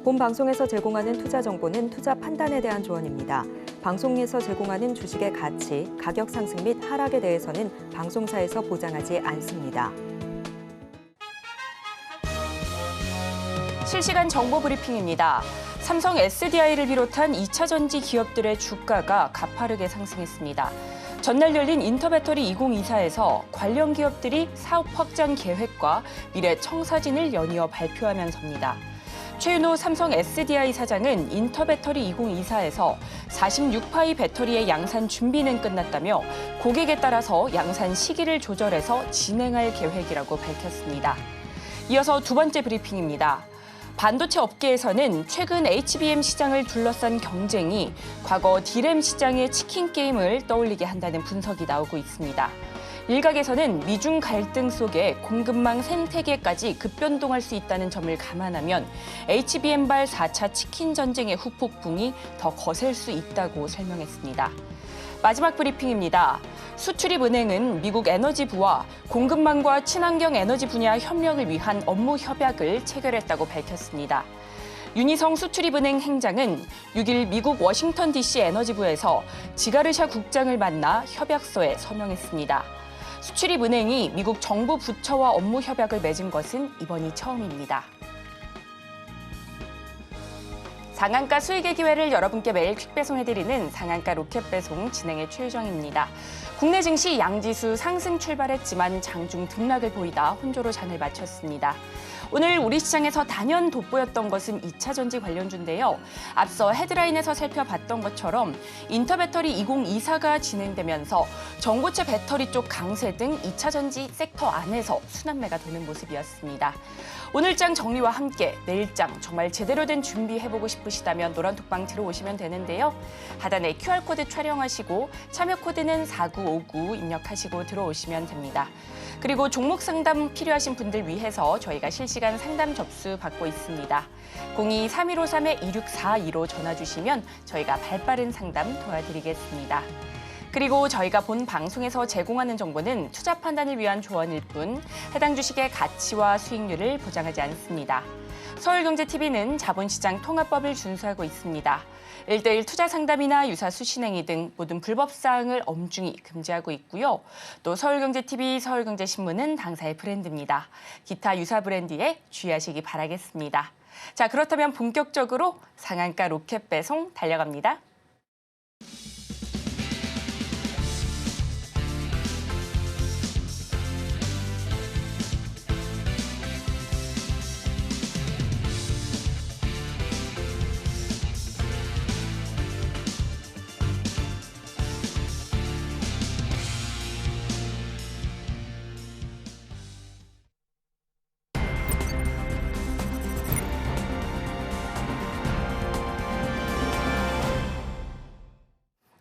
본 방송에서 제공하는 투자 정보는 투자 판단에 대한 조언입니다. 방송에서 제공하는 주식의 가치, 가격 상승 및 하락에 대해서는 방송사에서 보장하지 않습니다. 실시간 정보 브리핑입니다. 삼성 SDI를 비롯한 2차 전지 기업들의 주가가 가파르게 상승했습니다. 전날 열린 인터배터리 2024에서 관련 기업들이 사업 확장 계획과 미래 청사진을 연이어 발표하면서입니다. 최윤호 삼성 SDI 사장은 인터배터리 2024에서 46파이 배터리의 양산 준비는 끝났다며 고객에 따라서 양산 시기를 조절해서 진행할 계획이라고 밝혔습니다. 이어서 두 번째 브리핑입니다. 반도체 업계에서는 최근 HBM 시장을 둘러싼 경쟁이 과거 D램 시장의 치킨 게임을 떠올리게 한다는 분석이 나오고 있습니다. 일각에서는 미중 갈등 속에 공급망 생태계까지 급변동할 수 있다는 점을 감안하면 HBM발 4차 치킨 전쟁의 후폭풍이 더 거셀 수 있다고 설명했습니다. 마지막 브리핑입니다. 수출입은행은 미국 에너지부와 공급망과 친환경 에너지 분야 협력을 위한 업무 협약을 체결했다고 밝혔습니다. 윤희성 수출입은행 행장은 6일 미국 워싱턴 DC 에너지부에서 지가르샤 국장을 만나 협약서에 서명했습니다. 수출입은행이 미국 정부 부처와 업무 협약을 맺은 것은 이번이 처음입니다. 상한가 수익의 기회를 여러분께 매일 퀵 배송해드리는 상한가 로켓 배송 진행의 최유정입니다. 국내 증시 양지수 상승 출발했지만 장중 등락을 보이다 혼조로 장을 마쳤습니다. 오늘 우리 시장에서 단연 돋보였던 것은 2차 전지 관련주인데요. 앞서 헤드라인에서 살펴봤던 것처럼 인터배터리 2024가 진행되면서 전고체 배터리 쪽 강세 등 2차 전지 섹터 안에서 순환매가 도는 모습이었습니다. 오늘장 정리와 함께 내일장 정말 제대로 된 준비해보고 싶으시다면 노란톡방 들어오시면 되는데요. 하단에 QR코드 촬영하시고 참여 코드는 4959 입력하시고 들어오시면 됩니다. 그리고 종목 상담 필요하신 분들 위해서 저희가 실시간 상담 접수 받고 있습니다. 02-3153-2642로 전화 주시면 저희가 발빠른 상담 도와드리겠습니다. 그리고 저희가 본 방송에서 제공하는 정보는 투자 판단을 위한 조언일 뿐 해당 주식의 가치와 수익률을 보장하지 않습니다. 서울경제TV는 자본시장 통합법을 준수하고 있습니다. 1:1 투자 상담이나 유사 수신행위 등 모든 불법 사항을 엄중히 금지하고 있고요. 또 서울경제TV, 서울경제신문은 당사의 브랜드입니다. 기타 유사 브랜드에 주의하시기 바라겠습니다. 자, 그렇다면 본격적으로 상한가 로켓 배송 달려갑니다.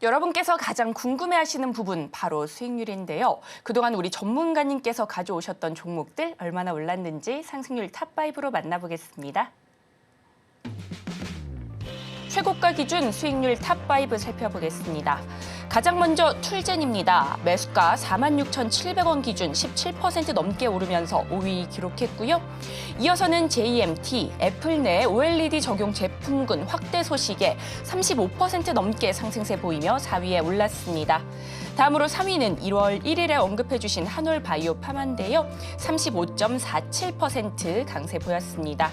여러분께서 가장 궁금해하시는 부분 바로 수익률인데요. 그동안 우리 전문가님께서 가져오셨던 종목들 얼마나 올랐는지 상승률 탑5로 만나보겠습니다. 최고가 기준 수익률 탑5 살펴보겠습니다. 가장 먼저 툴젠입니다. 매수가 46,700원 기준 17% 넘게 오르면서 5위 기록했고요. 이어서는 JMT, 애플 내 OLED 적용 제품군 확대 소식에 35% 넘게 상승세 보이며 4위에 올랐습니다. 다음으로 3위는 1월 1일에 언급해주신 한올바이오 파마인데요. 35.47% 강세 보였습니다.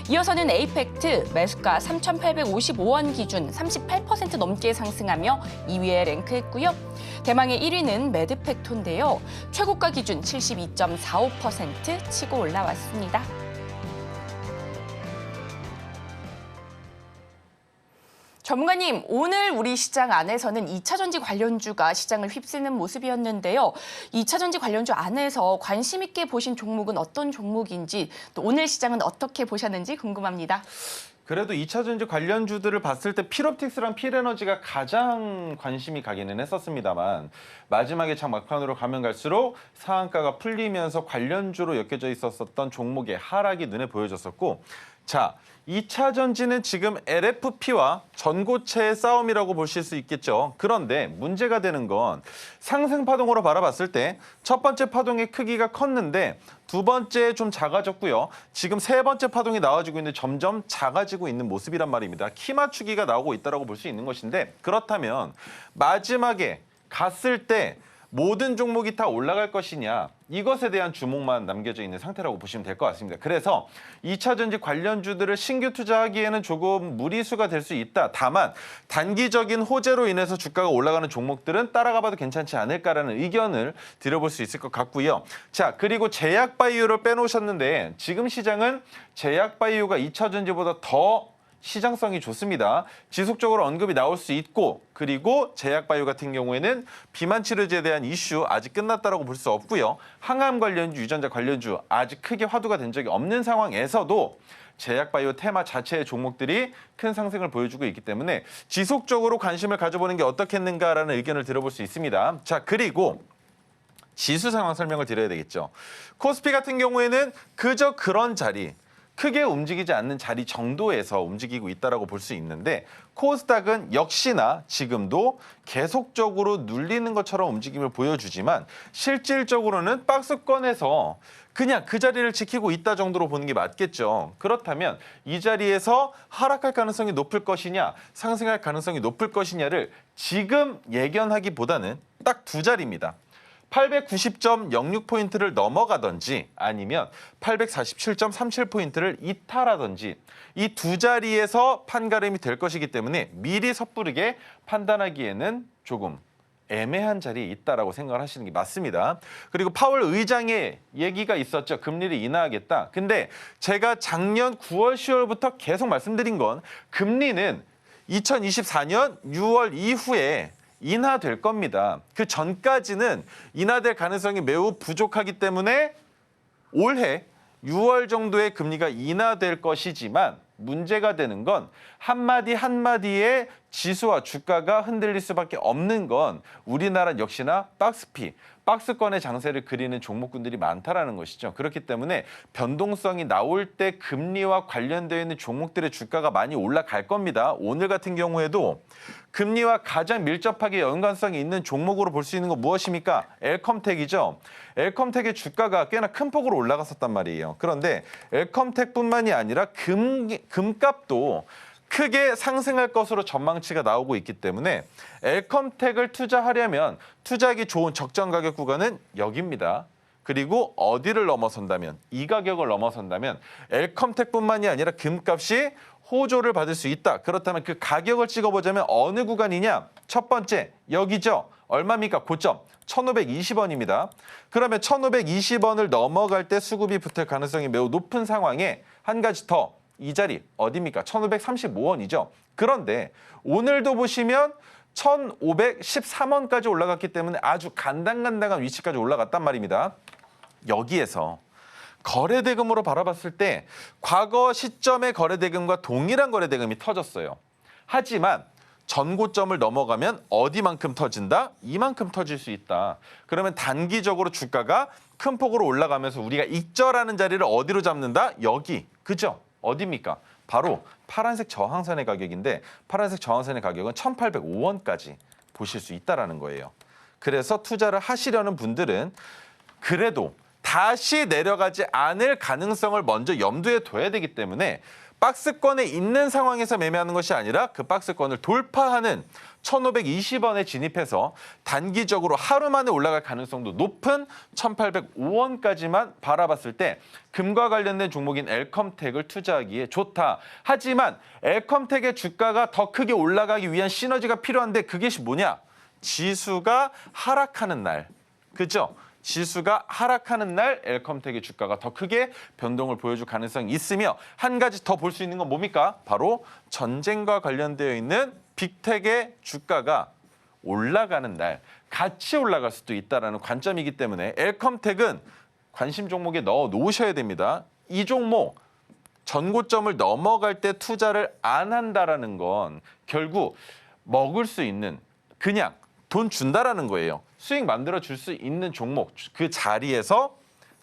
이어서는 에이펙트, 매수가 3,855원 기준 38% 넘게 상승하며 2위에 랭크했고요. 대망의 1위는 매드팩토인데요. 최고가 기준 72.45% 치고 올라왔습니다. 전문가님, 오늘 우리 시장 안에서는 2차 전지 관련주가 시장을 휩쓰는 모습이었는데요. 2차 전지 관련주 안에서 관심 있게 보신 종목은 어떤 종목인지, 또 오늘 시장은 어떻게 보셨는지 궁금합니다. 그래도 2차 전지 관련주들을 봤을 때 필옵틱스랑 필에너지가 가장 관심이 가기는 했었습니다만 마지막에 장 막판으로 가면 갈수록 상한가가 풀리면서 관련주로 엮여져 있었던 종목의 하락이 눈에 보여졌었고 자, 2차 전지는 지금 LFP와 전고체의 싸움이라고 보실 수 있겠죠. 그런데 문제가 되는 건 상승 파동으로 바라봤을 때 첫 번째 파동의 크기가 컸는데 두 번째 좀 작아졌고요. 지금 세 번째 파동이 나와지고 있는데 점점 작아지고 있는 모습이란 말입니다. 키 맞추기가 나오고 있다고 볼 수 있는 것인데 그렇다면 마지막에 갔을 때 모든 종목이 다 올라갈 것이냐 이것에 대한 주목만 남겨져 있는 상태라고 보시면 될 것 같습니다. 그래서 2차 전지 관련주들을 신규 투자하기에는 조금 무리수가 될 수 있다. 다만 단기적인 호재로 인해서 주가가 올라가는 종목들은 따라가봐도 괜찮지 않을까라는 의견을 드려볼 수 있을 것 같고요. 자, 그리고 제약바이오를 빼놓으셨는데 지금 시장은 제약바이오가 2차 전지보다 더 시장성이 좋습니다. 지속적으로 언급이 나올 수 있고 그리고 제약바이오 같은 경우에는 비만 치료제에 대한 이슈 아직 끝났다라고 볼 수 없고요. 항암 관련주, 유전자 관련주 아직 크게 화두가 된 적이 없는 상황에서도 제약바이오 테마 자체의 종목들이 큰 상승을 보여주고 있기 때문에 지속적으로 관심을 가져보는 게 어떻겠는가라는 의견을 들어볼 수 있습니다. 자, 그리고 지수 상황 설명을 드려야 되겠죠. 코스피 같은 경우에는 그저 그런 자리, 크게 움직이지 않는 자리 정도에서 움직이고 있다고 볼 수 있는데 코스닥은 역시나 지금도 계속적으로 눌리는 것처럼 움직임을 보여주지만 실질적으로는 박스권에서 그냥 그 자리를 지키고 있다 정도로 보는 게 맞겠죠. 그렇다면 이 자리에서 하락할 가능성이 높을 것이냐 상승할 가능성이 높을 것이냐를 지금 예견하기보다는 딱 두 자리입니다. 890.06포인트를 넘어가든지 아니면 847.37포인트를 이탈하든지 이 두 자리에서 판가름이 될 것이기 때문에 미리 섣부르게 판단하기에는 조금 애매한 자리에 있다라고 생각을 하시는 게 맞습니다. 그리고 파월 의장의 얘기가 있었죠. 금리를 인하하겠다. 근데 제가 작년 9월, 10월부터 계속 말씀드린 건 금리는 2024년 6월 이후에 인하될 겁니다. 그 전까지는 인하될 가능성이 매우 부족하기 때문에 올해 6월 정도의 금리가 인하될 것이지만 문제가 되는 건 한마디 한마디에 지수와 주가가 흔들릴 수밖에 없는 건 우리나라 역시나 박스권의 장세를 그리는 종목군들이 많다라는 것이죠. 그렇기 때문에 변동성이 나올 때 금리와 관련되어 있는 종목들의 주가가 많이 올라갈 겁니다. 오늘 같은 경우에도 금리와 가장 밀접하게 연관성이 있는 종목으로 볼 수 있는 건 무엇입니까? 엘컴텍이죠. 엘컴텍의 주가가 꽤나 큰 폭으로 올라갔었단 말이에요. 그런데 엘컴텍뿐만이 아니라 금값도 크게 상승할 것으로 전망치가 나오고 있기 때문에 엘컴텍을 투자하려면 투자하기 좋은 적정 가격 구간은 여기입니다. 그리고 어디를 넘어선다면 이 가격을 넘어선다면 엘컴텍뿐만이 아니라 금값이 호조를 받을 수 있다. 그렇다면 그 가격을 찍어보자면 어느 구간이냐? 첫 번째 여기죠. 얼마입니까? 고점 1,520원입니다. 그러면 1,520원을 넘어갈 때 수급이 붙을 가능성이 매우 높은 상황에 한 가지 더 이 자리 어디입니까? 1,535원이죠. 그런데 오늘도 보시면 1,513원까지 올라갔기 때문에 아주 간당간당한 위치까지 올라갔단 말입니다. 여기에서 거래대금으로 바라봤을 때 과거 시점의 거래대금과 동일한 거래대금이 터졌어요. 하지만 전고점을 넘어가면 어디만큼 터진다? 이만큼 터질 수 있다. 그러면 단기적으로 주가가 큰 폭으로 올라가면서 우리가 익절하는 자리를 어디로 잡는다? 여기. 그죠? 어디입니까? 바로 파란색 저항선의 가격인데 파란색 저항선의 가격은 1,805원까지 보실 수 있다는 거예요. 그래서 투자를 하시려는 분들은 그래도 다시 내려가지 않을 가능성을 먼저 염두에 둬야 되기 때문에 박스권에 있는 상황에서 매매하는 것이 아니라 그 박스권을 돌파하는 1,520원에 진입해서 단기적으로 하루 만에 올라갈 가능성도 높은 1,805원까지만 바라봤을 때 금과 관련된 종목인 엘컴텍을 투자하기에 좋다. 하지만 엘컴텍의 주가가 더 크게 올라가기 위한 시너지가 필요한데 그게 뭐냐? 지수가 하락하는 날. 그죠? 지수가 하락하는 날 엘컴텍의 주가가 더 크게 변동을 보여줄 가능성이 있으며 한 가지 더 볼 수 있는 건 뭡니까? 바로 전쟁과 관련되어 있는 빅텍의 주가가 올라가는 날 같이 올라갈 수도 있다는 관점이기 때문에 엘컴텍은 관심 종목에 넣어 놓으셔야 됩니다. 이 종목 전고점을 넘어갈 때 투자를 안 한다라는 건 결국 먹을 수 있는 그냥 돈 준다라는 거예요. 수익 만들어 줄 수 있는 종목 그 자리에서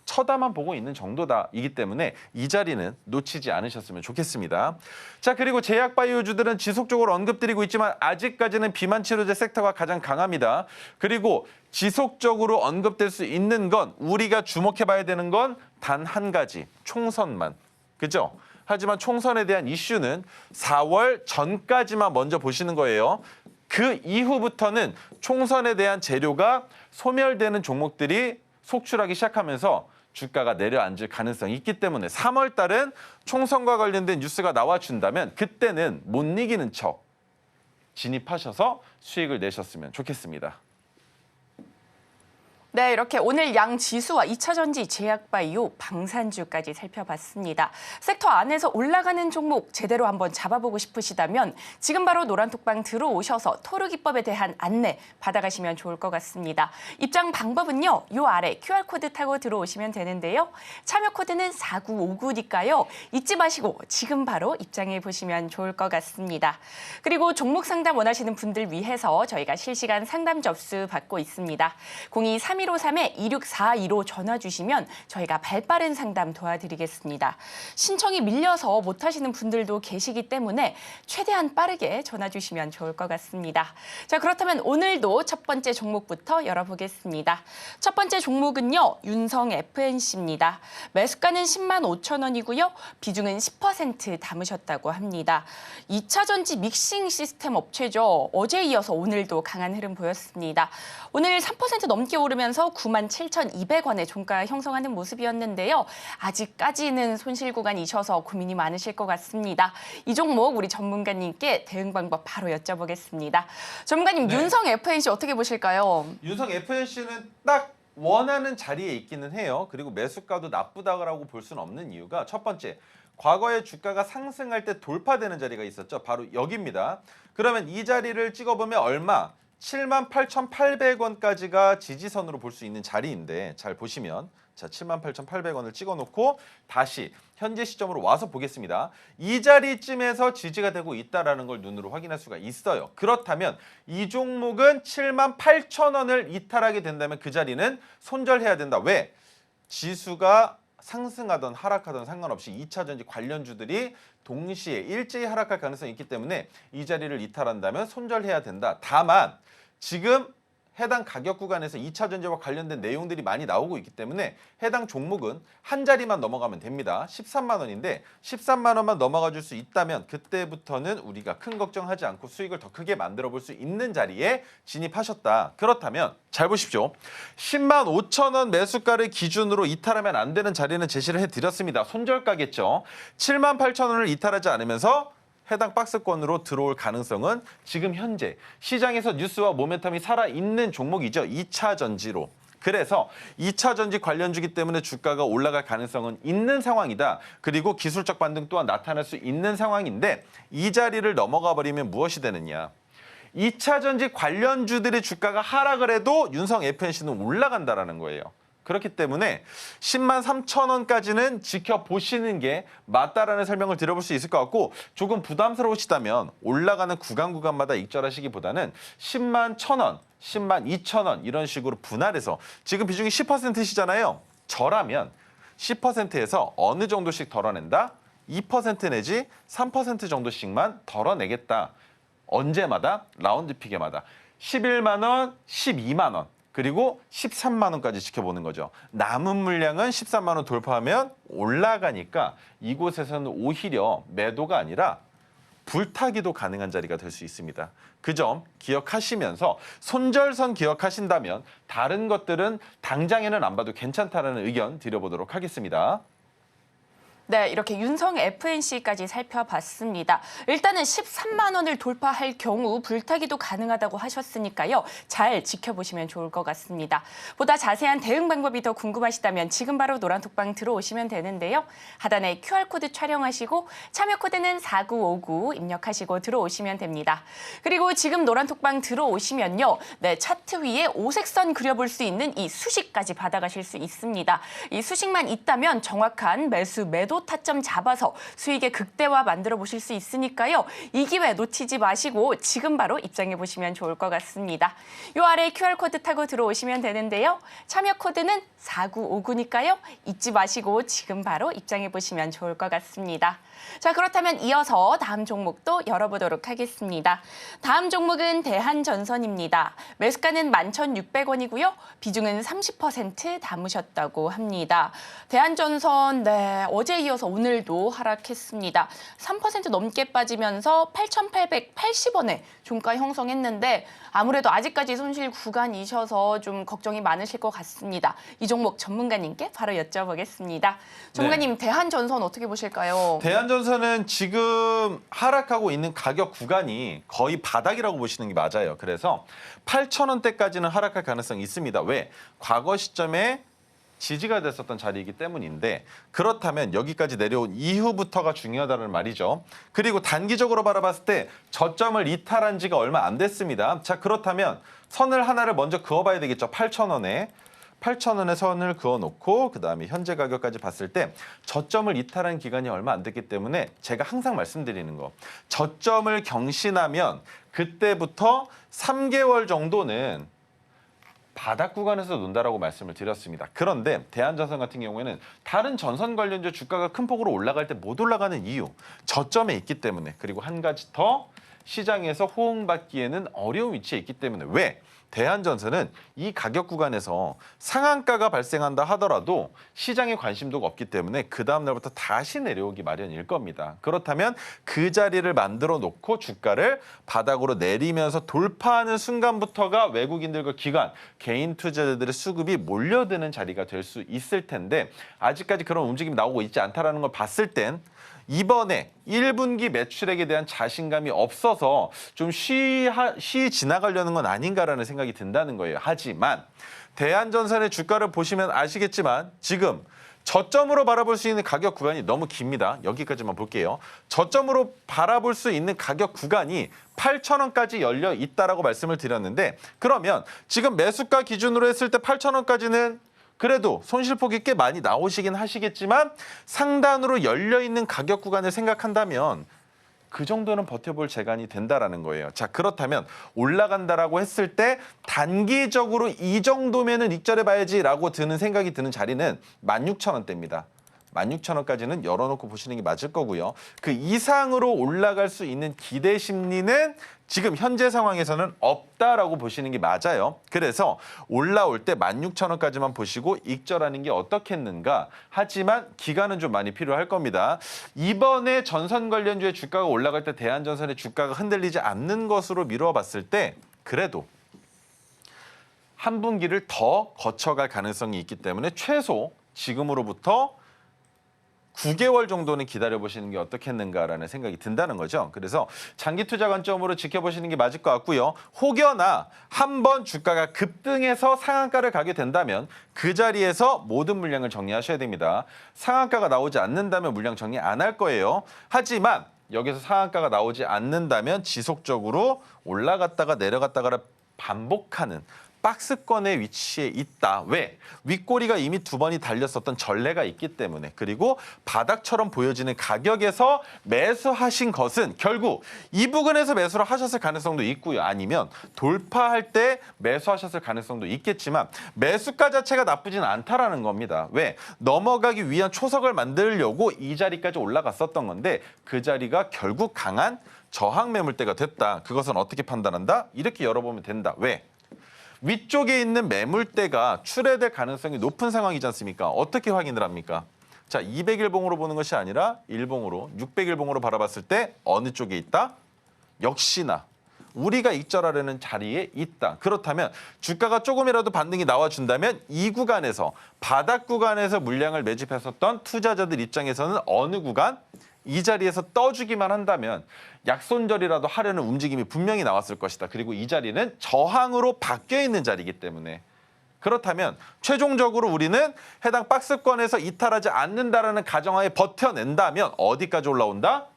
쳐다만 보고 있는 정도이기 때문에 이 자리는 놓치지 않으셨으면 좋겠습니다. 자, 그리고 제약바이오주들은 지속적으로 언급드리고 있지만 아직까지는 비만 치료제 섹터가 가장 강합니다. 그리고 지속적으로 언급될 수 있는 건 우리가 주목해봐야 되는 건 단 한 가지, 총선만. 그죠? 하지만 총선에 대한 이슈는 4월 전까지만 먼저 보시는 거예요. 그 이후부터는 총선에 대한 재료가 소멸되는 종목들이 속출하기 시작하면서 주가가 내려앉을 가능성이 있기 때문에 3월 달은 총선과 관련된 뉴스가 나와준다면 그때는 못 이기는 척 진입하셔서 수익을 내셨으면 좋겠습니다. 네, 이렇게 오늘 양 지수와 2차전지, 제약바이오, 방산주까지 살펴봤습니다. 섹터 안에서 올라가는 종목 제대로 한번 잡아보고 싶으시다면 지금 바로 노란톡방 들어오셔서 토르기법에 대한 안내 받아가시면 좋을 것 같습니다. 입장 방법은요, 요 아래 QR코드 타고 들어오시면 되는데요. 참여 코드는 4959니까요. 잊지 마시고 지금 바로 입장해 보시면 좋을 것 같습니다. 그리고 종목 상담 원하시는 분들 위해서 저희가 실시간 상담 접수 받고 있습니다. 02-3153-2642로 전화 주시면 저희가 발빠른 상담 도와드리겠습니다. 신청이 밀려서 못하시는 분들도 계시기 때문에 최대한 빠르게 전화 주시면 좋을 것 같습니다. 자, 그렇다면 오늘도 첫 번째 종목부터 열어보겠습니다. 첫 번째 종목은요, 윤성 FNC입니다. 매수가는 10만 5천 원이고요. 비중은 10% 담으셨다고 합니다. 2차전지 믹싱 시스템 업체죠. 어제에 이어서 오늘도 강한 흐름 보였습니다. 오늘 3% 넘게 오르면서 97,200원의 종가 형성하는 모습이었는데요. 아직까지는 손실 구간이셔서 고민이 많으실 것 같습니다. 이 종목 우리 전문가님께 대응 방법 바로 여쭤보겠습니다. 전문가님, 네. 윤성 FNC 어떻게 보실까요? 윤성 FNC는 딱 원하는 자리에 있기는 해요. 그리고 매수가도 나쁘다고 볼 수는 없는 이유가 첫 번째, 과거에 주가가 상승할 때 돌파되는 자리가 있었죠. 바로 여기입니다. 그러면 이 자리를 찍어보면 얼마? 78,800원까지가 지지선으로 볼 수 있는 자리인데 잘 보시면 자 78,800원을 찍어놓고 다시 현재 시점으로 와서 보겠습니다. 이 자리쯤에서 지지가 되고 있다는 걸 눈으로 확인할 수가 있어요. 그렇다면 이 종목은 78,000원을 이탈하게 된다면 그 자리는 손절해야 된다. 왜? 지수가 상승하던 하락하던 상관없이 2차전지 관련주들이 동시에 일제히 하락할 가능성이 있기 때문에 이 자리를 이탈한다면 손절해야 된다. 다만 지금 해당 가격 구간에서 2차전지와 관련된 내용들이 많이 나오고 있기 때문에 해당 종목은 한 자리만 넘어가면 됩니다. 13만 원인데 13만 원만 넘어가 줄 수 있다면 그때부터는 우리가 큰 걱정하지 않고 수익을 더 크게 만들어 볼 수 있는 자리에 진입하셨다. 그렇다면 잘 보십시오. 10만 5천 원 매수가를 기준으로 이탈하면 안 되는 자리는 제시를 해드렸습니다. 손절가겠죠. 7만 8천 원을 이탈하지 않으면서 해당 박스권으로 들어올 가능성은 지금 현재 시장에서 뉴스와 모멘텀이 살아있는 종목이죠. 2차 전지로. 그래서 2차 전지 관련주기 때문에 주가가 올라갈 가능성은 있는 상황이다. 그리고 기술적 반등 또한 나타날 수 있는 상황인데 이 자리를 넘어가 버리면 무엇이 되느냐. 2차 전지 관련주들의 주가가 하락을 해도 윤성 FNC는 올라간다라는 거예요. 그렇기 때문에 10만 3천 원까지는 지켜보시는 게 맞다라는 설명을 드려볼 수 있을 것 같고 조금 부담스러우시다면 올라가는 구간마다 익절하시기보다는 10만 1천 원, 10만 2천 원 이런 식으로 분할해서 지금 비중이 10%시잖아요. 저라면 10%에서 어느 정도씩 덜어낸다? 2% 내지 3% 정도씩만 덜어내겠다. 언제마다? 라운드 픽에마다 11만 원, 12만 원. 그리고 13만 원까지 지켜보는 거죠. 남은 물량은 13만 원 돌파하면 올라가니까 이곳에서는 오히려 매도가 아니라 불타기도 가능한 자리가 될 수 있습니다. 그 점 기억하시면서 손절선 기억하신다면 다른 것들은 당장에는 안 봐도 괜찮다는 의견 드려보도록 하겠습니다. 네, 이렇게 윤성 FNC까지 살펴봤습니다. 일단은 13만 원을 돌파할 경우 불타기도 가능하다고 하셨으니까요. 잘 지켜보시면 좋을 것 같습니다. 보다 자세한 대응 방법이 더 궁금하시다면 지금 바로 노란톡방 들어오시면 되는데요. 하단에 QR코드 촬영하시고 참여 코드는 4959 입력하시고 들어오시면 됩니다. 그리고 지금 노란톡방 들어오시면요. 네, 차트 위에 오색선 그려볼 수 있는 이 수식까지 받아가실 수 있습니다. 이 수식만 있다면 정확한 매수, 매도 시장에서도 타점 잡아서 수익의 극대화 만들어 보실 수 있으니까요. 이 기회 놓치지 마시고 지금 바로 입장해 보시면 좋을 것 같습니다. 요 아래 QR코드 타고 들어오시면 되는데요. 참여 코드는 4959니까요. 잊지 마시고 지금 바로 입장해 보시면 좋을 것 같습니다. 자, 그렇다면 이어서 다음 종목도 열어보도록 하겠습니다. 다음 종목은 대한전선입니다. 매수가는 11,600원이고요. 비중은 30% 담으셨다고 합니다. 대한전선 어제 이어서 오늘도 하락했습니다. 3% 넘게 빠지면서 8,880원에 종가 형성했는데 아무래도 아직까지 손실 구간이셔서 좀 걱정이 많으실 것 같습니다. 이 종목 전문가님께 바로 여쭤보겠습니다. 전문가님, 대한전선 어떻게 보실까요? 대한전선은 지금 하락하고 있는 가격 구간이 거의 바닥이라고 보시는 게 맞아요. 그래서 8,000원대까지는 하락할 가능성이 있습니다. 왜? 과거 시점에 지지가 됐었던 자리이기 때문인데 그렇다면 여기까지 내려온 이후부터가 중요하다는 말이죠. 그리고 단기적으로 바라봤을 때 저점을 이탈한 지가 얼마 안 됐습니다. 자, 그렇다면 선을 하나를 먼저 그어봐야 되겠죠. 8,000원에. 8,000원에 선을 그어놓고 그다음에 현재 가격까지 봤을 때 저점을 이탈한 기간이 얼마 안 됐기 때문에 제가 항상 말씀드리는 거. 저점을 경신하면 그때부터 3개월 정도는 바닥 구간에서 논다라고 말씀을 드렸습니다. 그런데 대한전선 같은 경우에는 다른 전선 관련주 주가가 큰 폭으로 올라갈 때 못 올라가는 이유, 저점에 있기 때문에, 그리고 한 가지 더 시장에서 호응받기에는 어려운 위치에 있기 때문에. 왜? 대한전선은 이 가격 구간에서 상한가가 발생한다 하더라도 시장에 관심도가 없기 때문에 그 다음 날부터 다시 내려오기 마련일 겁니다. 그렇다면 그 자리를 만들어 놓고 주가를 바닥으로 내리면서 돌파하는 순간부터가 외국인들과 기관, 개인 투자자들의 수급이 몰려드는 자리가 될 수 있을 텐데 아직까지 그런 움직임이 나오고 있지 않다는 걸 봤을 땐 이번에 1분기 매출액에 대한 자신감이 없어서 좀 쉬 지나가려는 건 아닌가라는 생각이 든다는 거예요. 하지만 대한전선의 주가를 보시면 아시겠지만 지금 저점으로 바라볼 수 있는 가격 구간이 너무 깁니다. 여기까지만 볼게요. 저점으로 바라볼 수 있는 가격 구간이 8,000원까지 열려 있다라고 말씀을 드렸는데 그러면 지금 매수가 기준으로 했을 때 8,000원까지는 그래도 손실폭이 꽤 많이 나오시긴 하시겠지만 상단으로 열려있는 가격 구간을 생각한다면 그 정도는 버텨볼 재간이 된다라는 거예요. 자, 그렇다면 올라간다라고 했을 때 단기적으로 이 정도면은 익절해봐야지라고 드는 생각이 드는 자리는 16,000원대입니다. 16,000원까지는 열어놓고 보시는 게 맞을 거고요. 그 이상으로 올라갈 수 있는 기대 심리는 지금 현재 상황에서는 없다라고 보시는 게 맞아요. 그래서 올라올 때 16,000원까지만 보시고 익절하는 게 어떻겠는가. 하지만 기간은 좀 많이 필요할 겁니다. 이번에 전선 관련주의 주가가 올라갈 때 대한전선의 주가가 흔들리지 않는 것으로 미뤄봤을 때 그래도 한 분기를 더 거쳐갈 가능성이 있기 때문에 최소 지금으로부터 9개월 정도는 기다려보시는 게 어떻겠는가라는 생각이 든다는 거죠. 그래서 장기 투자 관점으로 지켜보시는 게 맞을 것 같고요. 혹여나 한번 주가가 급등해서 상한가를 가게 된다면 그 자리에서 모든 물량을 정리하셔야 됩니다. 상한가가 나오지 않는다면 물량 정리 안 할 거예요. 하지만 여기서 상한가가 나오지 않는다면 지속적으로 올라갔다가 내려갔다가 반복하는 박스권의 위치에 있다. 왜? 윗꼬리가 이미 2번이 달렸었던 전례가 있기 때문에 그리고 바닥처럼 보여지는 가격에서 매수하신 것은 결국 이 부근에서 매수를 하셨을 가능성도 있고요. 아니면 돌파할 때 매수하셨을 가능성도 있겠지만 매수가 자체가 나쁘진 않다라는 겁니다. 왜? 넘어가기 위한 초석을 만들려고 이 자리까지 올라갔었던 건데 그 자리가 결국 강한 저항 매물대가 됐다. 그것은 어떻게 판단한다? 이렇게 열어보면 된다. 왜? 위쪽에 있는 매물대가 출회될 가능성이 높은 상황이지 않습니까? 어떻게 확인을 합니까? 자, 200일봉으로 보는 것이 아니라 일봉으로 600일봉으로 바라봤을 때 어느 쪽에 있다? 역시나 우리가 익절하려는 자리에 있다. 그렇다면 주가가 조금이라도 반등이 나와준다면 이 구간에서 바닥 구간에서 물량을 매집했었던 투자자들 입장에서는 어느 구간? 이 자리에서 떠주기만 한다면 약손절이라도 하려는 움직임이 분명히 나왔을 것이다. 그리고 이 자리는 저항으로 바뀌어 있는 자리이기 때문에 그렇다면 최종적으로 우리는 해당 박스권에서 이탈하지 않는다라는 가정하에 버텨낸다면 어디까지 올라온다?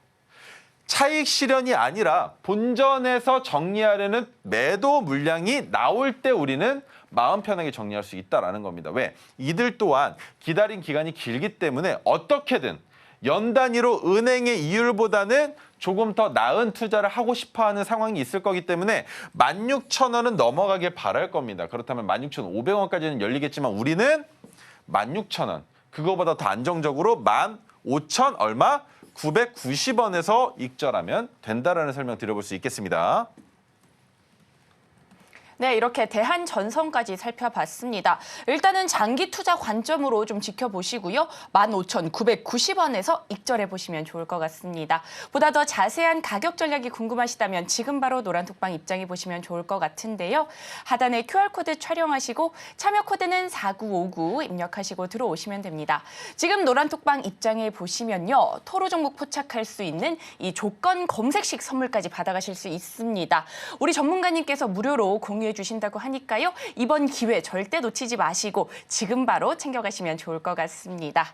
차익 실현이 아니라 본전에서 정리하려는 매도 물량이 나올 때 우리는 마음 편하게 정리할 수 있다라는 겁니다. 왜? 이들 또한 기다린 기간이 길기 때문에 어떻게든 연 단위로 은행의 이율보다는 조금 더 나은 투자를 하고 싶어하는 상황이 있을 거기 때문에 16,000원은 넘어가길 바랄 겁니다. 그렇다면 16,500원까지는 열리겠지만 우리는 16,000원, 그거보다 더 안정적으로 15,000 얼마? 990원에서 익절하면 된다라는 설명 드려볼 수 있겠습니다. 네, 이렇게 대한전선까지 살펴봤습니다. 일단은 장기 투자 관점으로 좀 지켜보시고요. 15,990원에서 익절해 보시면 좋을 것 같습니다. 보다 더 자세한 가격 전략이 궁금하시다면 지금 바로 노란톡방 입장해 보시면 좋을 것 같은데요. 하단에 QR코드 촬영하시고 참여 코드는 4959 입력하시고 들어오시면 됩니다. 지금 노란톡방 입장해 보시면요. 토로 종목 포착할 수 있는 이 조건 검색식 선물까지 받아가실 수 있습니다. 우리 전문가님께서 무료로 공유해 주신다고 하니까요. 이번 기회 절대 놓치지 마시고 지금 바로 챙겨가시면 좋을 것 같습니다.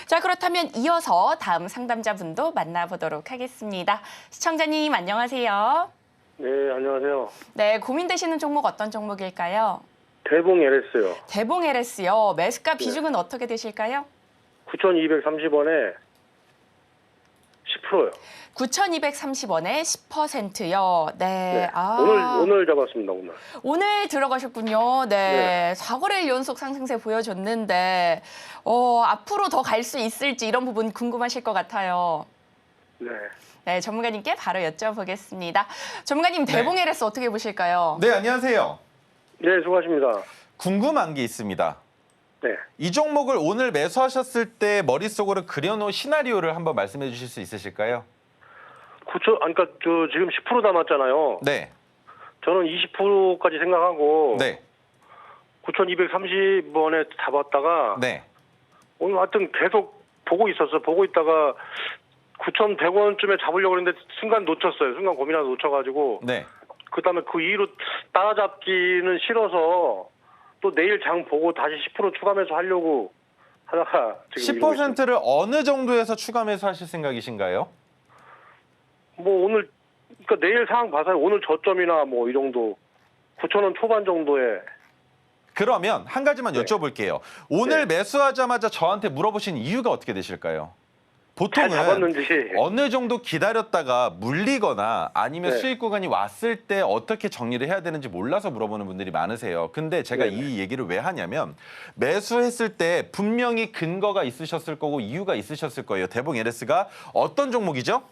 자, 그렇다면 이어서 다음 상담자분도 만나보도록 하겠습니다. 시청자님 안녕하세요. 네, 안녕하세요. 네, 고민되시는 종목 어떤 종목일까요? 대봉 LS요. 대봉 LS요. 매수가 비중은 어떻게 되실까요? 9,230원에 10%요. 9,230원에 10%요. 네. 네. 오늘 잡았습니다, 오늘. 오늘 들어가셨군요. 네. 네. 4거래일 연속 상승세 보여줬는데 앞으로 더 갈 수 있을지 이런 부분 궁금하실 것 같아요. 네. 네, 전문가님께 바로 여쭤보겠습니다. 전문가님, 대봉 LS 어떻게 보실까요? 네, 안녕하세요. 네, 수고하십니다. 궁금한 게 있습니다. 네. 이 종목을 오늘 매수하셨을 때 머릿속으로 그려놓은 시나리오를 한번 말씀해 주실 수 있으실까요? 그러니까 지금 10% 남았잖아요. 네. 저는 20%까지 생각하고 네. 9,230원에 잡았다가 네. 오늘 하여튼 계속 보고 있었어요. 보고 있다가 9,100원쯤에 잡으려고 했는데 순간 놓쳤어요. 순간 고민하다 놓쳐가지고 네. 그다음에 그 이후로 따라잡기는 싫어서 또 내일 장 보고 다시 10% 추가 매수하려고 하다가 지금 10%를 어느 정도에서 추가 매수하실 생각이신가요? 뭐 오늘 그러니까 내일 상황 봐서요. 오늘 저점이나 뭐 이 정도 9,000원 초반 정도에. 그러면 한 가지만 네. 여쭤볼게요. 오늘 네. 매수하자마자 저한테 물어보신 이유가 어떻게 되실까요? 잘 보통은 잡았는지. 어느 정도 기다렸다가 물리거나 아니면 네. 수익 구간이 왔을 때 어떻게 정리를 해야 되는지 몰라서 물어보는 분들이 많으세요. 근데 제가 네네. 이 얘기를 왜 하냐면 매수했을 때 분명히 근거가 있으셨을 거고 이유가 있으셨을 거예요. 대봉 LS가 어떤 종목이죠?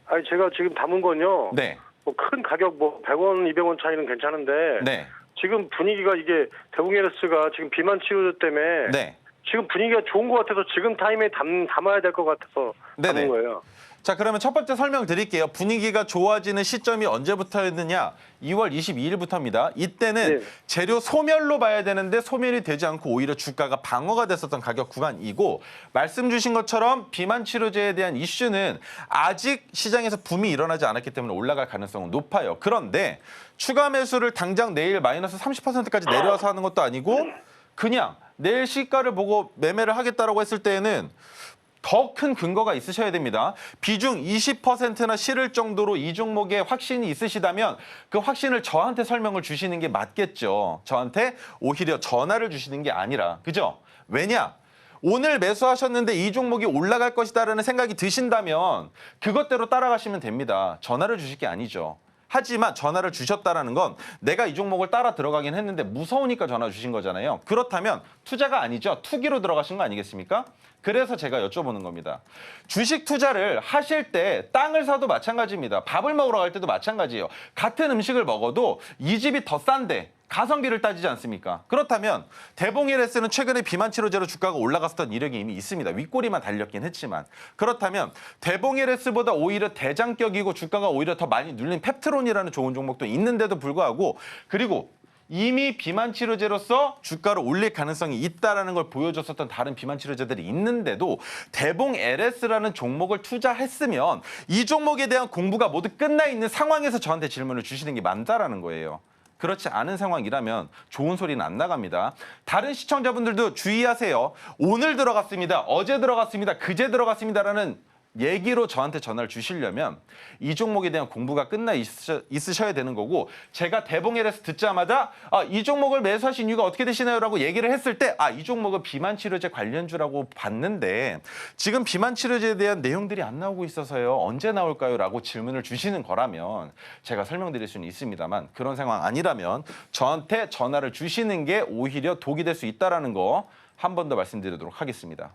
아니 제가 지금 담은 건요. 네. 뭐 큰 가격 뭐 100원, 200원 차이는 괜찮은데 네. 지금 분위기가 이게 대봉 LS가 지금 비만 치료제 때문에 네. 지금 분위기가 좋은 것 같아서 지금 타임에 담아야 될 것 같아서 네네. 담은 거예요. 자, 그러면 첫 번째 설명 드릴게요. 분위기가 좋아지는 시점이 언제부터였느냐? 2월 22일부터입니다. 이때는 네. 재료 소멸로 봐야 되는데 소멸이 되지 않고 오히려 주가가 방어가 됐었던 가격 구간이고 말씀 주신 것처럼 비만 치료제에 대한 이슈는 아직 시장에서 붐이 일어나지 않았기 때문에 올라갈 가능성은 높아요. 그런데 추가 매수를 당장 내일 마이너스 30%까지 내려와서 하는 것도 아니고 그냥 내일 시가를 보고 매매를 하겠다라고 했을 때에는 더 큰 근거가 있으셔야 됩니다. 비중 20%나 실을 정도로 이 종목에 확신이 있으시다면 그 확신을 저한테 설명을 주시는 게 맞겠죠. 저한테 오히려 전화를 주시는 게 아니라. 그죠? 왜냐? 오늘 매수하셨는데 이 종목이 올라갈 것이다라는 생각이 드신다면 그것대로 따라가시면 됩니다. 전화를 주실 게 아니죠. 하지만 전화를 주셨다라는 건 내가 이 종목을 따라 들어가긴 했는데 무서우니까 전화 주신 거잖아요. 그렇다면 투자가 아니죠. 투기로 들어가신 거 아니겠습니까? 그래서 제가 여쭤보는 겁니다. 주식 투자를 하실 때 땅을 사도 마찬가지입니다. 밥을 먹으러 갈 때도 마찬가지예요. 같은 음식을 먹어도 이 집이 더 싼데 가성비를 따지지 않습니까? 그렇다면 대봉 LS는 최근에 비만 치료제로 주가가 올라갔었던 이력이 이미 있습니다. 윗꼬리만 달렸긴 했지만 그렇다면 대봉 LS보다 오히려 대장격이고 주가가 오히려 더 많이 눌린 펩트론이라는 좋은 종목도 있는데도 불구하고 그리고 이미 비만 치료제로서 주가를 올릴 가능성이 있다라는 걸 보여줬었던 다른 비만 치료제들이 있는데도 대봉 LS라는 종목을 투자했으면 이 종목에 대한 공부가 모두 끝나 있는 상황에서 저한테 질문을 주시는 게 맞다라는 거예요. 그렇지 않은 상황이라면 좋은 소리는 안 나갑니다. 다른 시청자분들도 주의하세요. 오늘 들어갔습니다. 어제 들어갔습니다. 그제 들어갔습니다라는 얘기로 저한테 전화를 주시려면 이 종목에 대한 공부가 끝나 있으셔야 되는 거고, 제가 대봉L에서 듣자마자 이 종목을 매수하신 이유가 어떻게 되시나요? 라고 얘기를 했을 때 이 종목은 비만치료제 관련주라고 봤는데 지금 비만치료제에 대한 내용들이 안 나오고 있어서요. 언제 나올까요? 라고 질문을 주시는 거라면 제가 설명드릴 수는 있습니다만, 그런 상황 아니라면 저한테 전화를 주시는 게 오히려 독이 될 수 있다는 거 한 번 더 말씀드리도록 하겠습니다.